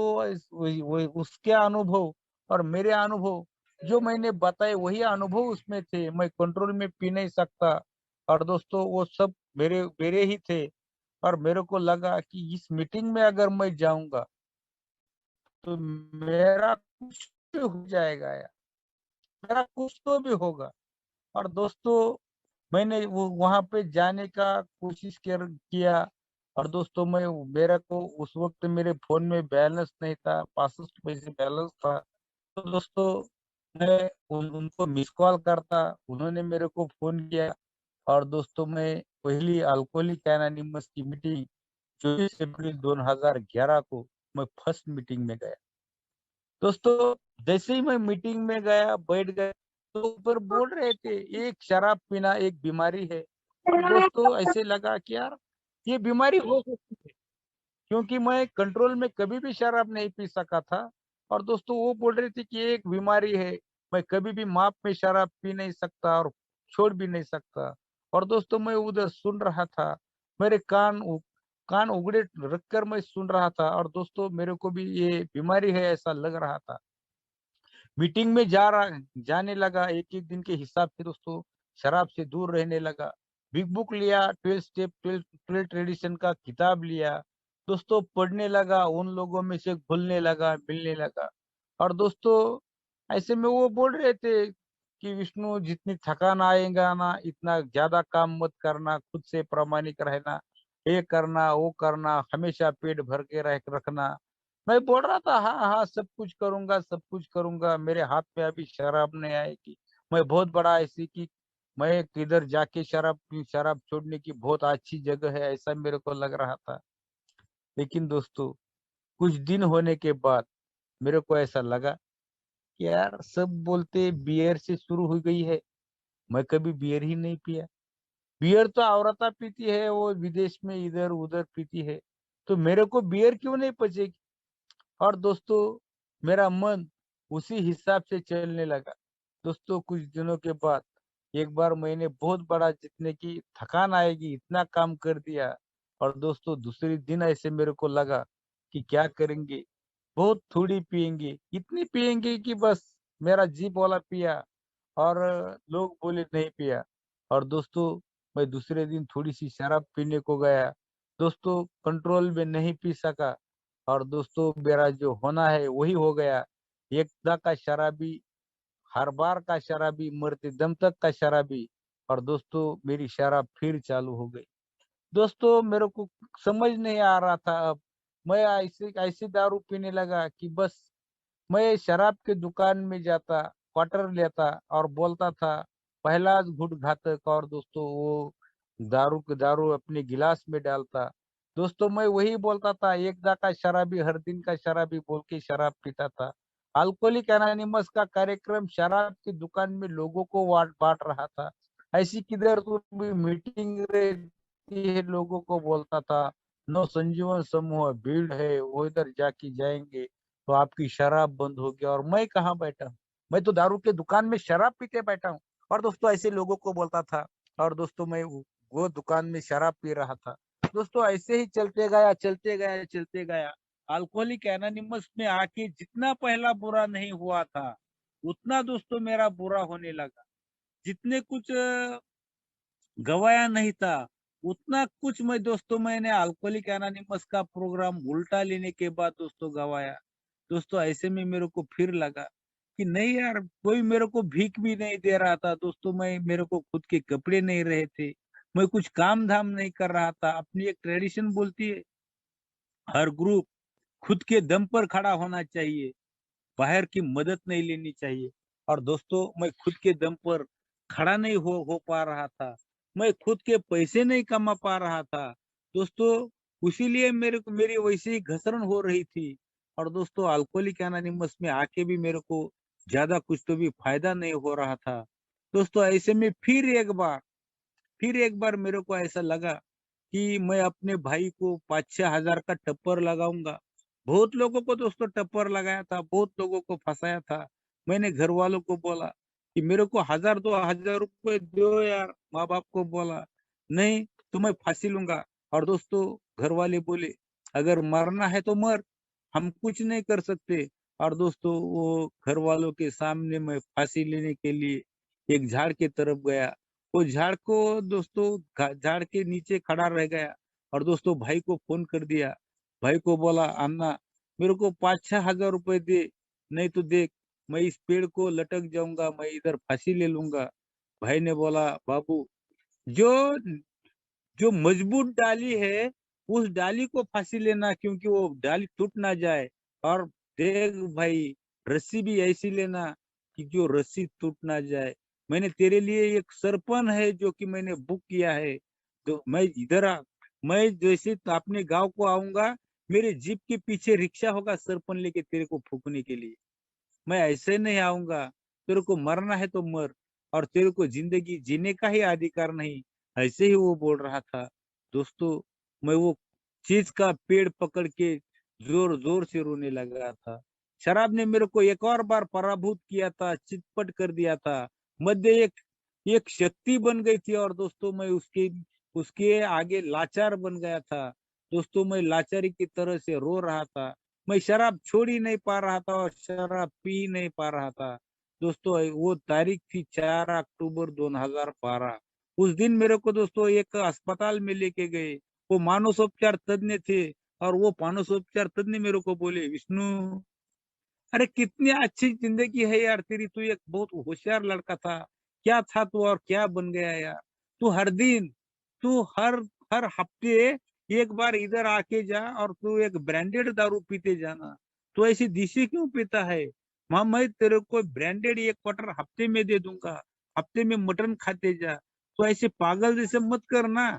वही उसके अनुभव और मेरे अनुभव जो मैंने बताए वही अनुभव उसमें थे। मैं कंट्रोल में पी नहीं सकता, और दोस्तों वो सब मेरे मेरे ही थे। और मेरे को लगा कि इस मीटिंग में अगर मैं जाऊंगा तो मेरा कुछ भी हो जाएगा यार, मेरा कुछ तो भी होगा। और दोस्तों मैंने वो वहां पे जाने का कोशिश किया। और दोस्तों मैं मेरा को उस वक्त मेरे फोन में बैलेंस नहीं था, 65 पैसे बैलेंस था। तो दोस्तों मैं उनको मिस कॉल करता, उन्होंने मेरे को फोन किया। और दोस्तों मैं पहली अल्कोहलिक एनोनिमस की मीटिंग 24 अप्रैल 2011 को मैं फर्स्ट मीटिंग में गया दोस्तों। जैसे ही मैं मीटिंग में गया बैठ गए तो ऊपर बोल रहे थे एक शराब पीना एक बीमारी है। और दोस्तों ऐसे लगा कि यार ये बीमारी हो सकती है, क्योंकि मैं कंट्रोल में कभी भी शराब नहीं पी सका था। और दोस्तों वो बोल रहे थे कि एक बीमारी है, मैं कभी भी माप में शराब पी नहीं सकता और छोड़ भी नहीं सकता। और दोस्तों मैं उधर सुन रहा था, मेरे कान उगड़े रखकर मैं सुन रहा था। और दोस्तों मेरे को भी ये बीमारी है ऐसा लग रहा था। मीटिंग में जाने लगा एक एक दिन के हिसाब से दोस्तों, शराब से दूर रहने लगा। बिग बुक लिया, 12 स्टेप 12 ट्रेडिशन का किताब लिया दोस्तों, पढ़ने लगा, उन लोगों में से घुलने लगा, मिलने लगा। और दोस्तों ऐसे में वो बोल रहे थे कि विष्णु जितनी थकान आएगा ना इतना ज्यादा काम मत करना, खुद से प्रामाणिक रहना, ये करना वो करना, हमेशा पेट भर के रखना। मैं बोल रहा था हाँ हाँ सब कुछ करूंगा, सब कुछ करूंगा, मेरे हाथ में अभी शराब नहीं आएगी। मैं बहुत बड़ा ऐसी कि मैं किधर जाके शराब छोड़ने की बहुत अच्छी जगह है ऐसा मेरे को लग रहा था। लेकिन दोस्तों कुछ दिन होने के बाद मेरे को ऐसा लगा कि यार सब बोलते बियर से शुरू हो गई है, मैं कभी बियर ही नहीं पिया। बियर तो औरतें पीती है, वो विदेश में इधर उधर पीती है, तो मेरे को बियर क्यों नहीं पचेगी। और दोस्तों मेरा मन उसी हिसाब से चलने लगा दोस्तों। कुछ दिनों के बाद एक बार मैंने बहुत बड़ा जितने की थकान आएगी इतना काम कर दिया। और दोस्तों दूसरे दिन ऐसे मेरे को लगा कि क्या करेंगे, बहुत थोड़ी पिएंगे, इतनी पिएंगे कि बस मेरा जीप वाला पिया और लोग बोले नहीं पिया। और दोस्तों मैं दूसरे दिन थोड़ी सी शराब पीने को गया, दोस्तों कंट्रोल में नहीं पी सका। और दोस्तों मेरा जो होना है वही हो गया, एकदा का शराबी, हर बार का शराबी, मरते दम तक का शराबी। और दोस्तों मेरी शराब फिर चालू हो गई। दोस्तों मेरे को समझ नहीं आ रहा था अब, मैं ऐसे ऐसे दारू पीने लगा कि बस मैं शराब के दुकान में जाता, क्वार्टर लेता और बोलता था पहला घुट घातक, और दोस्तों वो दारू अपने गिलास में डालता। दोस्तों मैं वही बोलता था एक दा का शराबी हर दिन का शराबी बोल के शराब पीता था। अल्कोहलिक एनोनिमस का कार्यक्रम शराब की दुकान में लोगों को बांट बांट रहा था। ऐसी किधर तो भी मीटिंग रहती है, लोगों को बोलता था नो संजीवन समूह भीड़ है वो इधर जाके जाएंगे तो आपकी शराब बंद होगी। और मैं कहाँ बैठा हूँ, मैं तो दारू के दुकान में शराब पीते बैठा हूँ। और दोस्तों ऐसे लोगों को बोलता था, और दोस्तों मैं वो दुकान में शराब पी रहा था। दोस्तों ऐसे ही चलते गया चलते गया चलते गया। अल्कोहलिक एनोनिमस में आके जितना पहला बुरा नहीं हुआ था उतना दोस्तों मेरा बुरा होने लगा। जितने कुछ गवाया नहीं था उतना कुछ मैं दोस्तों मैंने अल्कोहलिक एनोनिमस का प्रोग्राम उल्टा लेने के बाद दोस्तों गवाया। दोस्तों ऐसे में मेरे को फिर लगा कि नहीं यार, कोई मेरे को भीख भी नहीं दे रहा था दोस्तों, मैं मेरे को खुद के कपड़े नहीं रहे थे, मैं कुछ काम धाम नहीं कर रहा था। अपनी एक ट्रेडिशन बोलती है हर ग्रुप खुद के दम पर खड़ा होना चाहिए, बाहर की मदद नहीं लेनी चाहिए। और दोस्तों मैं खुद के दम पर खड़ा नहीं हो पा रहा था, मैं खुद के पैसे नहीं कमा पा रहा था दोस्तों, इसीलिए मेरे को मेरी वैसे ही घसरण हो रही थी। और दोस्तों अल्कोहलिक एनोनिमस में आके भी मेरे को ज्यादा कुछ तो भी फायदा नहीं हो रहा था। दोस्तों ऐसे में फिर एक बार मेरे को ऐसा लगा कि मैं अपने भाई को 5-6 हजार का टप्पर लगाऊंगा। बहुत लोगों को दोस्तों टप्पर लगाया था, बहुत लोगों को फंसाया था। मैंने घर वालों को बोला कि मेरे को 1000-2000 रुपए दो यार, माँ बाप को बोला नहीं तो मैं फांसी लूंगा। और दोस्तों घर वाले बोले अगर मरना है तो मर, हम कुछ नहीं कर सकते। और दोस्तों वो घर वालों के सामने मैं फांसी लेने के लिए एक झाड़ के तरफ गया। वो झाड़ को दोस्तों झाड़ के नीचे खड़ा रह गया। और दोस्तों भाई को फोन कर दिया, भाई को बोला अन्ना मेरे को 5-6 हजार रुपए दे, नहीं तो देख मैं इस पेड़ को लटक जाऊंगा, मैं इधर फांसी ले लूंगा। भाई ने बोला बाबू, जो जो मजबूत डाली है उस डाली को फांसी लेना क्योंकि वो डाली टूट ना जाए। और देख भाई, रस्सी भी ऐसी लेना कि जो रस्सी टूट ना जाए। मैंने तेरे लिए एक सरपन है जो कि मैंने बुक किया है, तो मैं जैसे तो अपने गांव को आऊंगा, मेरे जीप के पीछे रिक्शा होगा सरपन लेके तेरे को फूकने के लिए। मैं ऐसे नहीं आऊंगा, तेरे को मरना है तो मर, और तेरे को जिंदगी जीने का ही अधिकार नहीं, ऐसे ही वो बोल रहा था। दोस्तों मैं वो चीज का पेड़ पकड़ के जोर जोर से रोने लगा था। शराब ने मेरे को एक और बार पराभूत किया था, चितपट कर दिया था। मध्य एक एक शक्ति बन गई थी, और दोस्तों मैं उसके उसके आगे लाचार बन गया था। दोस्तों मैं लाचारी की तरह से रो रहा था। मैं शराब छोड़ ही नहीं पा रहा था और शराब पी नहीं पा रहा था। दोस्तों वो तारीख थी 4 अक्टूबर 2012। उस दिन मेरे को दोस्तों एक अस्पताल में लेके गए। वो मानसोपचार तज्ञ थे, और वो मानसोपचार तज्ञ मेरे को बोले विष्णु, अरे कितनी अच्छी जिंदगी है यार तेरी, तू एक बहुत होशियार लड़का था, क्या था तू और क्या बन गया यार। तू हर दिन तू हर हर हफ्ते एक बार इधर आके जा और तू एक ब्रांडेड दारू पीते जाना। तू ऐसी देसी क्यों पीता है? माँ मैं तेरे को ब्रांडेड एक क्वार्टर हफ्ते में दे दूंगा, हफ्ते में मटन खाते जा, तो ऐसे पागल जैसे मत करना।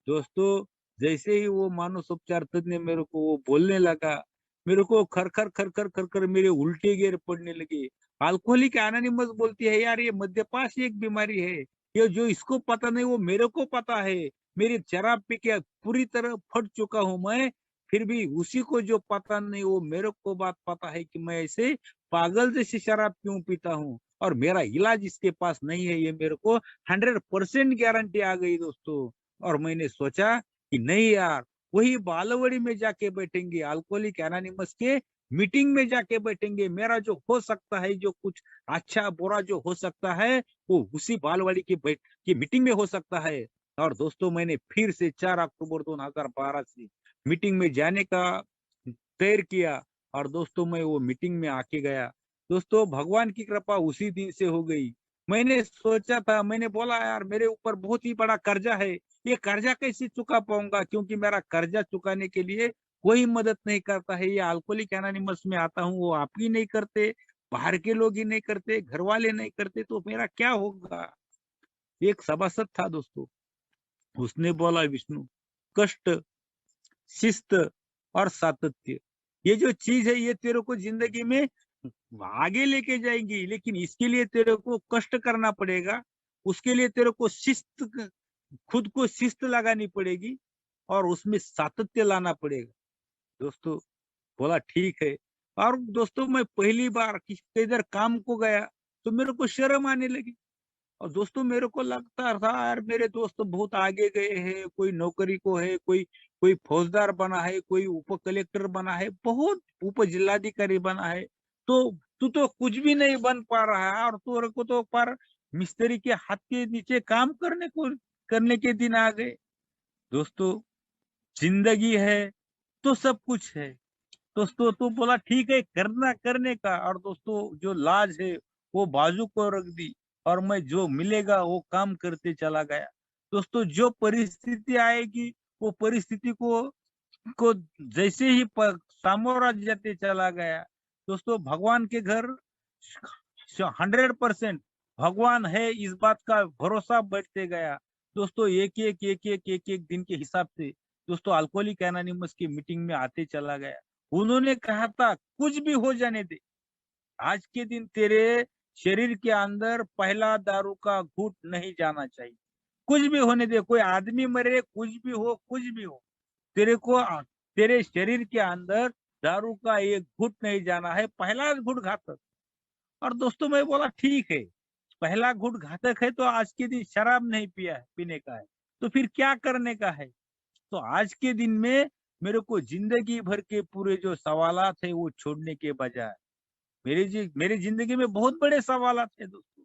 दोस्तों जैसे ही वो मानसोपचार तज्ञ मेरे को वो बोलने लगा, मेरे को खर खर खर खर खर मेरे उल्टे गिर पड़ने लगे। अल्कोहलिक एनोनिमस बोलती है यार ये मद्यपान एक बीमारी है, ये जो इसको पता नहीं वो मेरे को पता है। मेरी शराब पी के पूरी तरह फट चुका हूं मैं, फिर भी उसी को जो पता नहीं वो मेरे को बात पता है कि मैं ऐसे पागल जैसी शराब क्यों पीता हूँ। और मेरा इलाज इसके पास नहीं है, ये मेरे को 100% गारंटी आ गई दोस्तों। और मैंने सोचा कि नहीं यार, वही बालवाड़ी में जाके बैठेंगे, अल्कोहलिक एनोनिमस के मीटिंग में जाके बैठेंगे। मेरा जो हो सकता है, जो कुछ अच्छा बुरा जो हो सकता है, वो उसी बालवाड़ी की मीटिंग में हो सकता है। और दोस्तों मैंने फिर से 4 अक्टूबर 2012 से मीटिंग में जाने का तय किया। और दोस्तों मैं वो मीटिंग में आके गया। दोस्तों भगवान की कृपा उसी दिन से हो गई। मैंने सोचा था, मैंने बोला यार मेरे ऊपर बहुत ही बड़ा कर्जा है, ये कर्जा कैसे चुका पाऊंगा, क्योंकि मेरा कर्जा चुकाने के लिए कोई मदद नहीं करता है। ये अल्कोहलिक एनोनिमस में आता हूँ, वो आप ही नहीं करते, बाहर के लोग ही नहीं करते, घर वाले नहीं करते, तो मेरा क्या होगा। एक सभासद था दोस्तों, उसने बोला विष्णु, कष्ट, शिस्त और सातत्य, ये जो चीज है ये तेरे को जिंदगी में आगे लेके जाएंगी, लेकिन इसके लिए तेरे को कष्ट करना पड़ेगा। उसके लिए तेरे को खुद को शिस्त लगानी पड़ेगी और उसमें सातत्य लाना पड़ेगा। दोस्तों बोला ठीक है। और दोस्तों मैं पहली बार किसी इधर काम को गया तो मेरे को शर्म आने लगी। और दोस्तों मेरे को लगता था यार मेरे दोस्त तो बहुत आगे गए हैं, कोई नौकरी को है, कोई कोई फौजदार बना है, कोई उप कलेक्टर बना है, बहुत उप जिलाधिकारी बना है, तो तू तो कुछ भी नहीं बन पा रहा है, और तू को तो पर मिस्त्री के हाथ के नीचे काम करने के दिन आ गए। दोस्तों जिंदगी है तो सब कुछ है। दोस्तों तो बोला ठीक है, करना करने का। और दोस्तों जो लाज है वो बाजू को रख दी, और मैं जो मिलेगा वो काम करते चला गया। दोस्तों जो परिस्थिति आएगी वो परिस्थिति को जैसे ही सामोरा जाते चला गया। दोस्तों भगवान के घर 100% भगवान है, इस बात का भरोसा बढ़ते गया। दोस्तों एक एक दिन के हिसाब से दोस्तों अल्कोहलिक एनोनिमस की मीटिंग में आते चला गया। उन्होंने कहा था कुछ भी हो जाने दे, आज के दिन तेरे शरीर के अंदर पहला दारू का घूंट नहीं जाना चाहिए। कुछ भी होने दे, कोई आदमी मरे, कुछ भी हो, कुछ भी हो, तेरे को तेरे शरीर के अंदर दारू का एक घूंट नहीं जाना है, पहला घूंट घातक। और दोस्तों मैं बोला ठीक है, पहला घूंट घातक है तो आज के दिन शराब नहीं पिया है, पीने का है, तो फिर क्या करने का है। तो आज के दिन में मेरे को जिंदगी भर के पूरे जो सवालात है वो छोड़ने के बजाय, मेरी जिंदगी में बहुत बड़े सवालात है दोस्तों,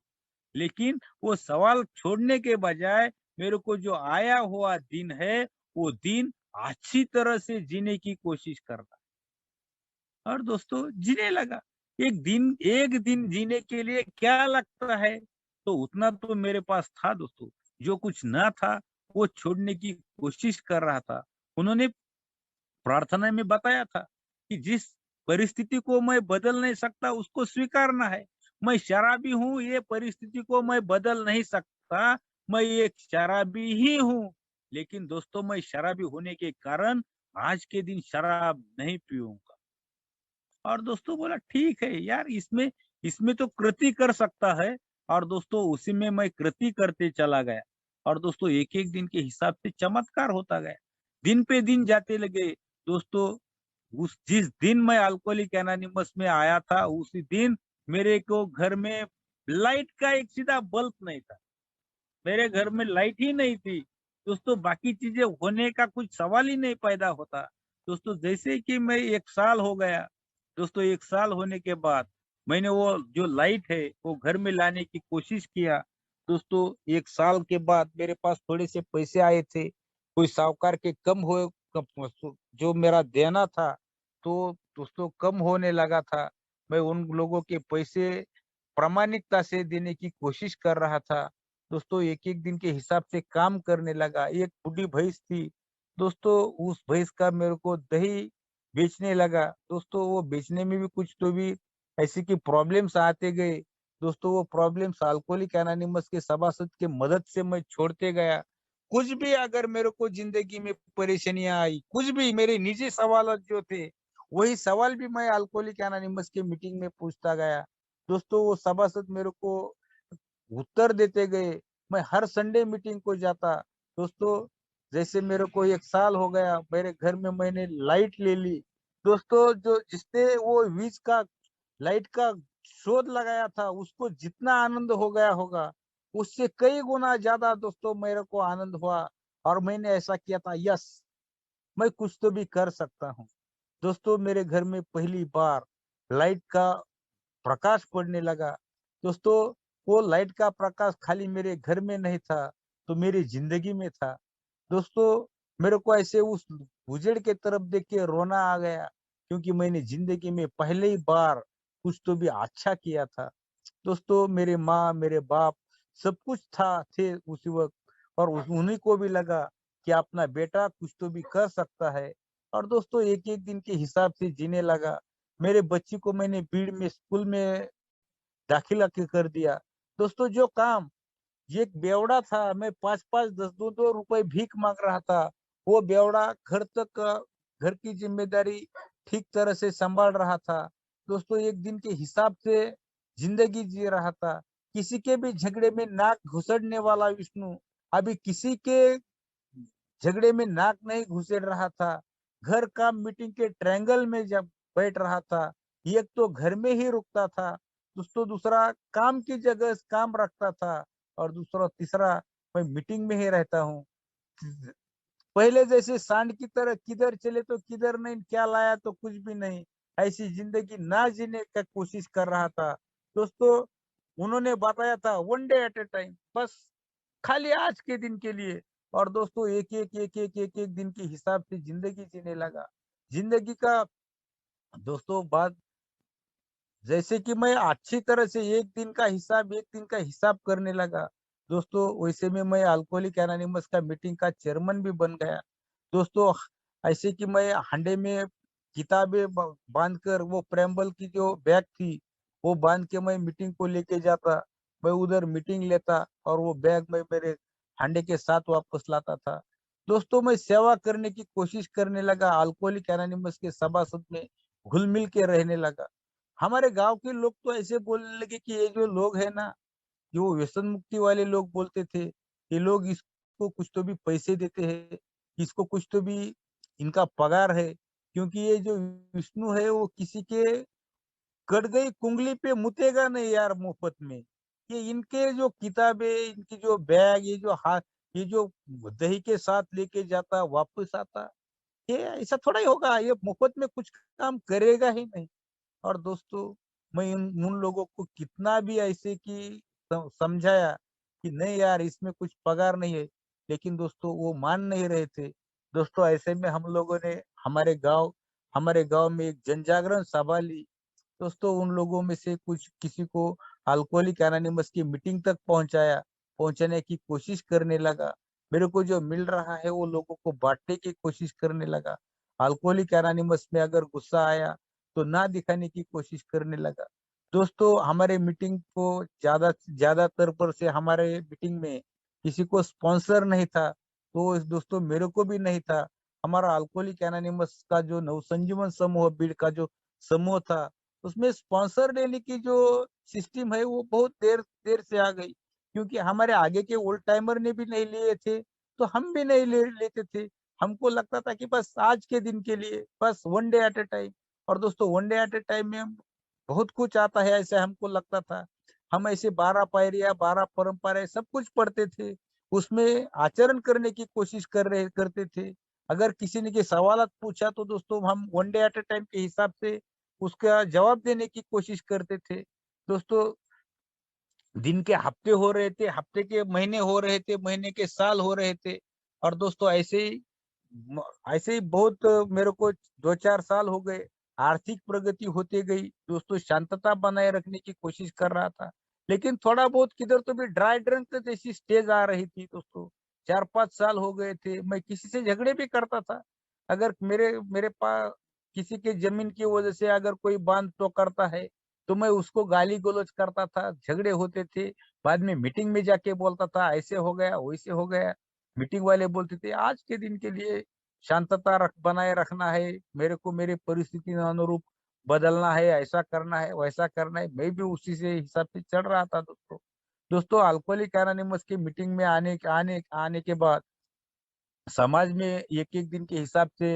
लेकिन वो सवाल छोड़ने के बजाय मेरे को जो आया हुआ दिन है, वो दिन अच्छी तरह से जीने की कोशिश करना। और दोस्तों जीने लगा। एक दिन जीने के लिए क्या लगता है, तो उतना तो मेरे पास था दोस्तों। जो कुछ ना था वो छोड़ने की कोशिश कर रहा था। उन्होंने प्रार्थना में बताया था कि जिस परिस्थिति को मैं बदल नहीं सकता उसको स्वीकारना है। मैं शराबी हूँ, ये परिस्थिति को मैं बदल नहीं सकता, मैं एक शराबी ही हूँ। लेकिन दोस्तों मैं शराबी होने के कारण आज के दिन शराब नहीं पीऊंगा। और दोस्तों बोला ठीक है यार, इसमें इसमें तो कृति कर सकता है। और दोस्तों उसी में मैं कृति करते चला गया। और दोस्तों एक एक दिन के हिसाब से चमत्कार होता गया, दिन पे दिन जाते लगे। दोस्तों उस जिस दिन मैं अल्कोहलिक एनोनिमस में आया था, उसी दिन मेरे को घर में लाइट का एक सीधा बल्ब नहीं था, मेरे घर में लाइट ही नहीं थी। दोस्तों बाकी चीजें होने का कुछ सवाल ही नहीं पैदा होता। दोस्तों जैसे कि मैं 1 साल हो गया, दोस्तों 1 साल होने के बाद मैंने वो जो लाइट है वो घर में लाने की कोशिश किया। दोस्तों 1 साल के बाद मेरे पास थोड़े से पैसे आए थे, कोई साहूकार के जो मेरा देना था तो दोस्तों कम होने लगा था। मैं उन लोगों के पैसे प्रामाणिकता से देने की कोशिश कर रहा था। दोस्तों एक एक दिन के हिसाब से काम करने लगा। एक बूढ़ी भैंस थी दोस्तों, उस भैंस का मेरे को दही बेचने लगा। दोस्तों वो बेचने में भी कुछ तो भी ऐसी की प्रॉब्लम्स आते गए। दोस्तों वो प्रॉब्लम्स अल्कोहलिक एनोनिमस के सभासद के मदद से मैं छोड़ते गया। कुछ भी अगर मेरे को जिंदगी में परेशानियां आई, कुछ भी मेरे निजी सवाल जो थे, वही सवाल भी मैं अल्कोहलिक एनोनिमस के मीटिंग में पूछता गया। दोस्तों वो सभासद मेरे को उत्तर देते गए। मैं हर संडे मीटिंग को जाता। दोस्तों जैसे मेरे को 1 साल हो गया, मेरे घर में मैंने लाइट ले ली। दोस्तों जो जिसने वो वीज का लाइट का शोध लगाया था उसको जितना आनंद हो गया होगा उससे कई गुना ज्यादा दोस्तों मेरे को आनंद हुआ। और मैंने ऐसा किया था, यस मैं कुछ तो भी कर सकता हूँ। दोस्तों मेरे घर में पहली बार लाइट का प्रकाश पड़ने लगा। दोस्तों वो लाइट का प्रकाश खाली मेरे घर में नहीं था, तो मेरी जिंदगी में था। दोस्तों मेरे को ऐसे उस उजेड़ के तरफ देख के रोना आ गया, क्योंकि मैंने जिंदगी में पहले ही बार कुछ तो भी अच्छा किया था। दोस्तों मेरे माँ मेरे बाप सब कुछ थे उसी वक्त, और उन्हीं को भी लगा कि अपना बेटा कुछ तो भी कर सकता है। और दोस्तों एक एक दिन के हिसाब से जीने लगा। मेरे बच्ची को मैंने भीड़ में स्कूल में दाखिला कर दिया। दोस्तों जो काम ये एक बेवड़ा था, मैं 5-5 10-2 रुपए भीख मांग रहा था, वो बेवड़ा घर तक घर की जिम्मेदारी ठीक तरह से संभाल रहा था। दोस्तों एक दिन के हिसाब से जिंदगी जी रहा था। किसी के भी झगड़े में नाक घुसड़ने वाला विष्णु अभी किसी के झगड़े में नाक नहीं घुसेड़ रहा था। घर का मीटिंग के ट्रायंगल में जब बैठ रहा था, एक तो घर में ही रुकता था, दोस्तों दूसरा काम की जगह काम रखता था, और दूसरा तीसरा मैं मीटिंग में ही रहता हूँ। पहले जैसे सांड की तरह किधर चले तो किधर नहीं, क्या लाया तो कुछ भी नहीं, ऐसी जिंदगी ना जीने का कोशिश कर रहा था। दोस्तों उन्होंने बताया था one day at A time, बस खाली आज के दिन के लिए। और दोस्तों एक एक दिन के हिसाब से जिंदगी जीने लगा। जिंदगी का दोस्तों बात जैसे कि मैं अच्छी तरह से एक दिन का हिसाब करने लगा। दोस्तों वैसे में मैं अल्कोहलिक एनोनिमस का मीटिंग का चेयरमैन भी बन गया। दोस्तों ऐसे कि मैं हंडे में किताबें बांधकर वो प्रेम्बल की जो बैग थी वो बांध के मैं मीटिंग को लेके जाता। मैं उधर मीटिंग लेता और वो बैग मैं मेरे हंडे के साथ वापस लाता था। दोस्तों मैं सेवा करने की कोशिश करने लगा, अल्कोहलिक एनोनिमस के सभासद में घुल मिल के रहने लगा। हमारे गांव के लोग तो ऐसे बोलने लगे कि ये जो लोग है ना, जो व्यसन मुक्ति वाले लोग बोलते थे, ये लोग इसको कुछ तो भी पैसे देते हैं, इसको कुछ तो भी इनका पगार है, क्योंकि ये जो विष्णु है वो किसी के कट गई कुंगली पे मुतेगा नहीं यार मुफ्त में। ये इनके जो किताबें, इनकी जो बैग, ये जो हाथ, ये जो दही के साथ लेके जाता वापस आता, ये ऐसा थोड़ा ही होगा, ये मुफ्त में कुछ काम करेगा ही नहीं। और दोस्तों मैं उन लोगों को कितना भी ऐसे कि समझाया कि नहीं यार इसमें कुछ पगार नहीं है, लेकिन दोस्तों वो मान नहीं रहे थे। दोस्तों ऐसे में हम लोगों ने हमारे गांव में एक जन जागरण सभा ली। दोस्तों उन लोगों में से कुछ किसी को अल्कोहलिक एनोनिमस की मीटिंग तक पहुंचाने की कोशिश करने लगा। मेरे को जो मिल रहा है वो लोगों को बांटने की कोशिश करने लगा। अल्कोहलिक एनोनिमस में अगर गुस्सा आया तो ना दिखाने की कोशिश करने लगा। दोस्तों हमारे मीटिंग को ज्यादातर पर से हमारे मीटिंग में किसी को स्पॉन्सर नहीं था, तो दोस्तों मेरे को भी नहीं था। हमारा अल्कोहलिक एनोनिमस का जो नवसंजीवन समूह बीड़ का जो समूह था, उसमें स्पॉन्सर लेने की जो सिस्टम है वो बहुत देर देर से आ गई, क्योंकि हमारे आगे के ओल्ड टाइमर ने भी नहीं लिए थे, तो हम भी नहीं लेते थे। हमको लगता था कि बस आज के दिन के लिए, बस one day at A time. और दोस्तों one day at A time में बहुत कुछ आता है ऐसे हमको लगता था। हम ऐसे 12 पायरिया 12 परंपराएं सब कुछ पढ़ते थे, उसमें आचरण करने की कोशिश करते थे। अगर किसी ने के सवाल पूछा तो दोस्तों हम one day at A time के हिसाब से उसका जवाब देने की कोशिश करते थे। दोस्तों दिन के हफ्ते हो रहे थे, हफ्ते के महीने हो रहे थे, महीने के साल हो रहे थे। और दोस्तों ऐसे ही बहुत मेरे को 2-4 साल हो गए। आर्थिक प्रगति होती गई दोस्तों, शांतता बनाए रखने की कोशिश कर रहा था, लेकिन थोड़ा बहुत किधर तो भी ड्राई ड्रंक जैसी स्टेज आ रही थी। दोस्तों 4-5 साल हो गए थे, मैं किसी से झगड़े भी करता था। अगर मेरे मेरे पास किसी के जमीन की वजह से अगर कोई बांध तो करता है, तो मैं उसको गाली गलौज करता था, झगड़े होते थे। बाद में मीटिंग में जाके बोलता था ऐसे हो गया वैसे हो गया। मीटिंग वाले बोलते थे आज के दिन के लिए शांतता बनाए रखना है, मेरे को मेरे परिस्थिति अनुरूप बदलना है, ऐसा करना है वैसा करना है। मैं भी उसी से हिसाब से चल रहा था। दोस्तों दोस्तों अल्कोहलिक एनोनिमस की मीटिंग में आने के बाद समाज में एक एक दिन के हिसाब से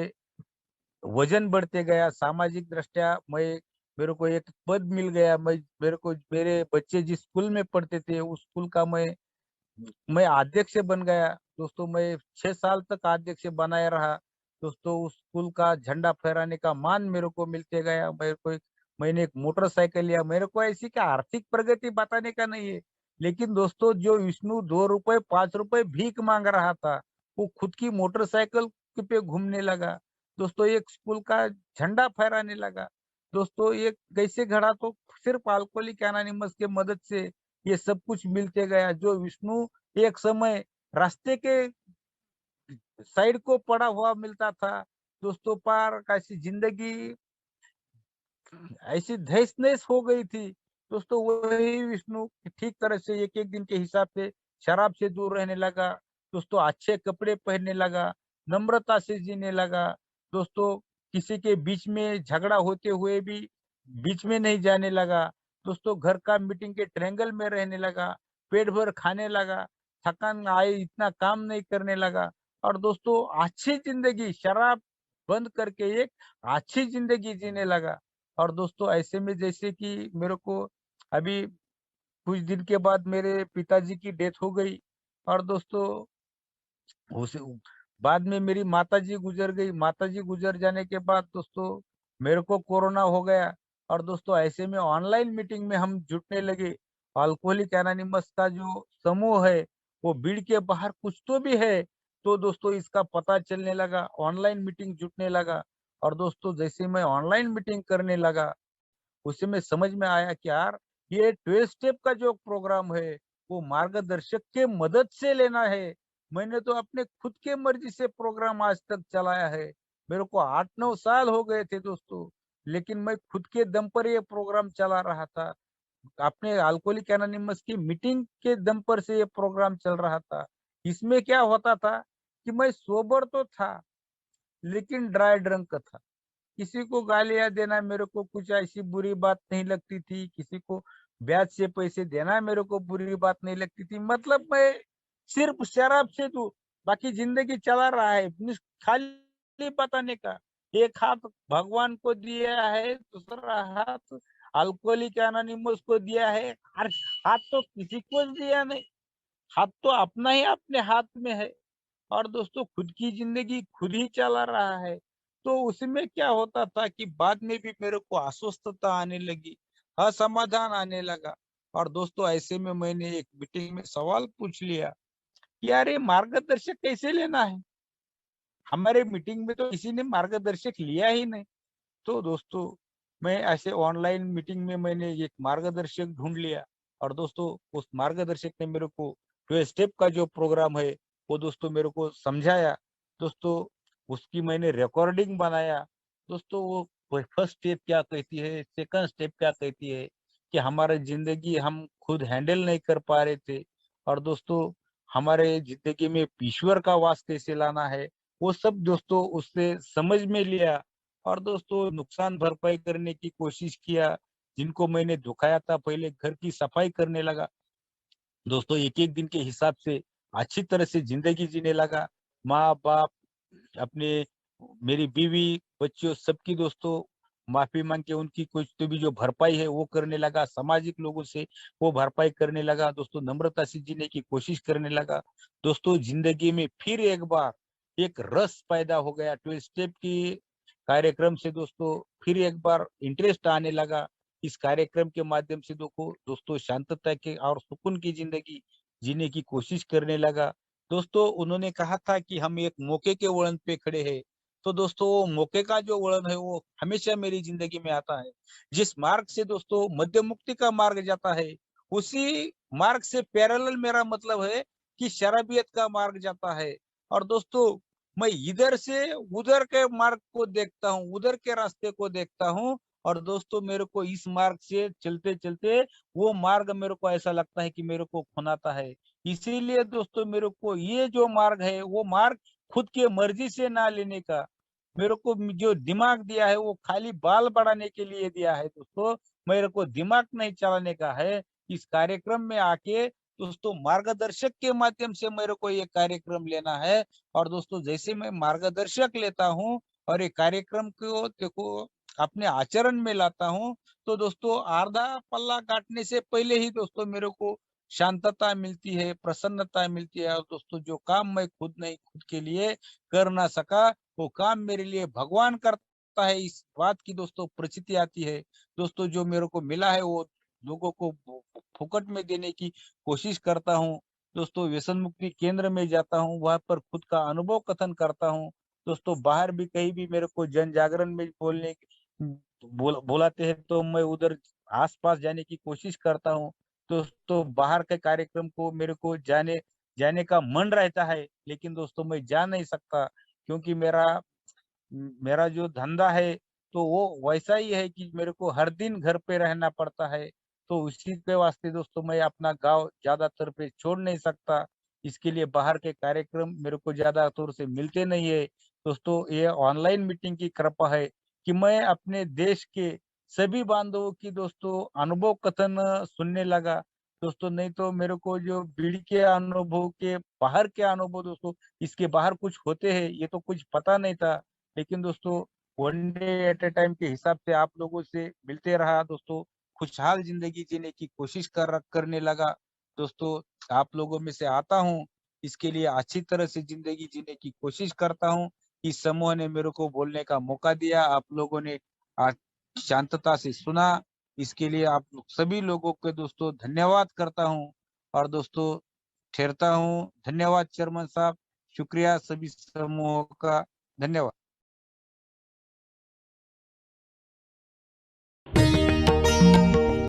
वजन बढ़ते गया। सामाजिक दृष्टया मैं मेरे को एक पद मिल गया। मेरे बच्चे जिस स्कूल में पढ़ते थे उस स्कूल का मैं अध्यक्ष बन गया दोस्तों। मैं 6 साल तक अध्यक्ष बनाया रहा दोस्तों। उस स्कूल का झंडा फहराने का मान मेरे को मिलते गया। मैंने एक मोटरसाइकिल लिया। मेरे को ऐसी क्या आर्थिक प्रगति बताने का नहीं है, लेकिन दोस्तों जो विष्णु 2 रुपए 5 रुपए भीख मांग रहा था, वो खुद की मोटरसाइकिल पे घूमने लगा दोस्तों। एक स्कूल का झंडा फहराने लगा दोस्तों। ये कैसे घड़ा? तो सिर्फ अल्कोहलिक एनोनिमस के मदद से ये सब कुछ मिलते गया। जो विष्णु एक समय रास्ते के साइड को पड़ा हुआ मिलता था दोस्तों, पार कैसी जिंदगी ऐसी धैस नैस हो गई थी दोस्तों, वही विष्णु ठीक तरह से एक एक दिन के हिसाब से शराब से दूर रहने लगा दोस्तों। अच्छे कपड़े पहनने लगा, नम्रता से जीने लगा दोस्तों। किसी के बीच में झगड़ा होते हुए भी बीच में नहीं जाने लगा दोस्तों। घर का मीटिंग के ट्रायंगल में रहने लगा, पेट भर खाने लगा, थकान आए इतना काम नहीं करने लगा। और दोस्तों अच्छी जिंदगी, शराब बंद करके एक अच्छी जिंदगी जीने लगा। और दोस्तों ऐसे में जैसे कि मेरे को अभी कुछ दिन के बाद मेरे पिताजी की डेथ हो गई। और दोस्तों उस बाद में मेरी माताजी गुजर गई। माताजी गुजर जाने के बाद दोस्तों मेरे को कोरोना हो गया। और दोस्तों ऐसे में ऑनलाइन मीटिंग में हम जुटने लगे। अल्कोहलिक एनोनिमस का जो समूह है वो भीड़ के बाहर कुछ तो भी है। तो दोस्तों इसका पता चलने लगा, ऑनलाइन मीटिंग जुटने लगा। और दोस्तों जैसे मैं ऑनलाइन मीटिंग करने लगा, उसी में समझ में आया कि यार ये 12 स्टेप का जो प्रोग्राम है वो मार्गदर्शक के मदद से लेना है। मैंने तो अपने खुद के मर्जी से प्रोग्राम आज तक चलाया है। मेरे को 8-9 साल हो गए थे दोस्तों, लेकिन मैं खुद के दम पर ये प्रोग्राम चला रहा था। अपने अल्कोहलिक एनोनिमस की मीटिंग के दम पर से ये प्रोग्राम चल रहा था। इसमें क्या होता था कि मैं सोबर तो था, लेकिन ड्राई ड्रंक था। किसी को गालियां देना मेरे को कुछ ऐसी बुरी बात नहीं लगती थी। किसी को ब्याज से पैसे देना मेरे को बुरी बात नहीं लगती थी। मतलब मैं सिर्फ शराब से दूर, बाकी जिंदगी चला रहा है खाली बताने का। एक हाथ भगवान को दिया है, दूसरा हाथ अल्कोहलिक एनोनिमस को दिया है, और हाथ तो किसी को दिया नहीं। हाथ तो अपना ही अपने हाथ में है। और दोस्तों खुद की जिंदगी खुद ही चला रहा है। तो उसमें क्या होता था कि बाद में भी मेरे को अस्वस्थता आने लगी, असमाधान आने लगा। और दोस्तों ऐसे में मैंने एक मीटिंग में सवाल पूछ लिया कि यार ये मार्गदर्शक कैसे लेना है? हमारे मीटिंग में तो किसी ने मार्गदर्शक लिया ही नहीं। तो दोस्तों मैं ऐसे ऑनलाइन मीटिंग में मैंने एक मार्गदर्शक ढूंढ लिया। और दोस्तों उस मार्गदर्शक ने मेरे को 12 स्टेप का जो प्रोग्राम है वो दोस्तों मेरे को समझाया दोस्तों। उसकी मैंने रिकॉर्डिंग बनाया दोस्तों। वो फर्स्ट स्टेप क्या कहती है, सेकंड स्टेप क्या कहती है, कि हमारी जिंदगी हम खुद हैंडल नहीं कर पा रहे थे। और दोस्तों हमारे जिंदगी में ईश्वर का वास कैसे लाना है, वो सब दोस्तों उससे समझ में लिया। और दोस्तों नुकसान भरपाई करने की कोशिश किया। जिनको मैंने दुखाया था पहले घर की सफाई करने लगा दोस्तों। एक एक दिन के हिसाब से अच्छी तरह से जिंदगी जीने लगा। माँ बाप, अपने मेरी बीवी, बच्चों सबकी दोस्तों माफी मांग के उनकी कुछ तो भी जो भरपाई है वो करने लगा। सामाजिक लोगों से वो भरपाई करने लगा दोस्तों। नम्रता से जीने की कोशिश करने लगा दोस्तों। जिंदगी में फिर एक बार एक रस पैदा हो गया 12 स्टेप की कार्यक्रम से दोस्तों। फिर एक बार इंटरेस्ट आने लगा इस कार्यक्रम के माध्यम से। दोस्तों शांतता के और सुकून की जिंदगी जीने की कोशिश करने लगा दोस्तों। उन्होंने कहा था कि हम एक मौके के वळण पे खड़े हैं। तो दोस्तों वो मौके का जो वळण है वो हमेशा मेरी जिंदगी में आता है। जिस मार्ग से दोस्तों मध्य मुक्ति का मार्ग जाता है, उसी मार्ग से पैरेलल मेरा मतलब है कि शराबियत का मार्ग जाता है। और दोस्तों मैं इधर से उधर के मार्ग को देखता हूँ, उधर के रास्ते को देखता हूँ। और दोस्तों मेरे को इस मार्ग से चलते चलते वो मार्ग मेरे को ऐसा लगता है कि मेरे को खुनाता है। इसीलिए दोस्तों मेरे को ये जो मार्ग है वो मार्ग खुद के मर्जी से ना लेने का। मेरे को जो दिमाग दिया है वो खाली बाल बढ़ाने के लिए दिया है दोस्तों। मेरे को दिमाग नहीं चलाने का है। इस कार्यक्रम में आके दोस्तों मार्गदर्शक के माध्यम से मेरे को ये कार्यक्रम लेना है। और दोस्तों जैसे मैं मार्गदर्शक लेता हूँ और ये कार्यक्रम को देखो अपने आचरण में लाता हूँ, तो दोस्तों आधा पल्ला काटने से पहले ही दोस्तों मेरे को शांतता मिलती है, प्रसन्नता मिलती है। और दोस्तों जो काम मैं खुद के लिए कर ना सका, वो काम मेरे लिए भगवान करता है, इस बात की दोस्तों प्रचिति आती है। दोस्तों जो मेरे को मिला है वो लोगों को फुकट में देने की कोशिश करता हूँ। दोस्तों व्यसन मुक्ति केंद्र में जाता हूँ, वहाँ पर खुद का अनुभव कथन करता हूँ। दोस्तों बाहर भी कहीं भी मेरे को जन जागरण में बुलाते हैं तो मैं उधर आस-पास जाने की कोशिश करता हूँ। दोस्तों बाहर के कार्यक्रम को मेरे को जाने जाने का मन रहता है, लेकिन दोस्तों मैं जा नहीं सकता, क्योंकि मेरा जो धंधा है तो वो वैसा ही है कि मेरे को हर दिन घर पे रहना पड़ता है। तो उसी के वास्ते दोस्तों मैं अपना गाँव ज़्यादातर पे छोड़ नहीं सकता। इसके लिए बाहर के कार्यक्रम मेरे को ज़्यादा तौर से मिलते नहीं है। दोस्तों ये ऑनलाइन मीटिंग की कृपा है कि मैं अपने देश के सभी बांधवों की दोस्तों अनुभव कथन सुनने लगा। दोस्तों नहीं तो मेरे को जो भीड़ के अनुभव के बाहर के अनुभव दोस्तों, इसके बाहर कुछ होते हैं ये तो कुछ पता नहीं था। लेकिन दोस्तों one day at a time के हिसाब से आप लोगों से मिलते रहा दोस्तों, खुशहाल जिंदगी जीने की कोशिश करने लगा। दोस्तों आप लोगों में से आता हूँ, इसके लिए अच्छी तरह से जिंदगी जीने की कोशिश करता हूँ। इस समूह ने मेरे को बोलने का मौका दिया, आप लोगों ने आज शांतता से सुना, इसके लिए आप सभी लोगों के दोस्तों धन्यवाद करता हूँ। और दोस्तों ठहरता हूँ। धन्यवाद चेयरमैन साहब, शुक्रिया सभी समूहों का, धन्यवाद।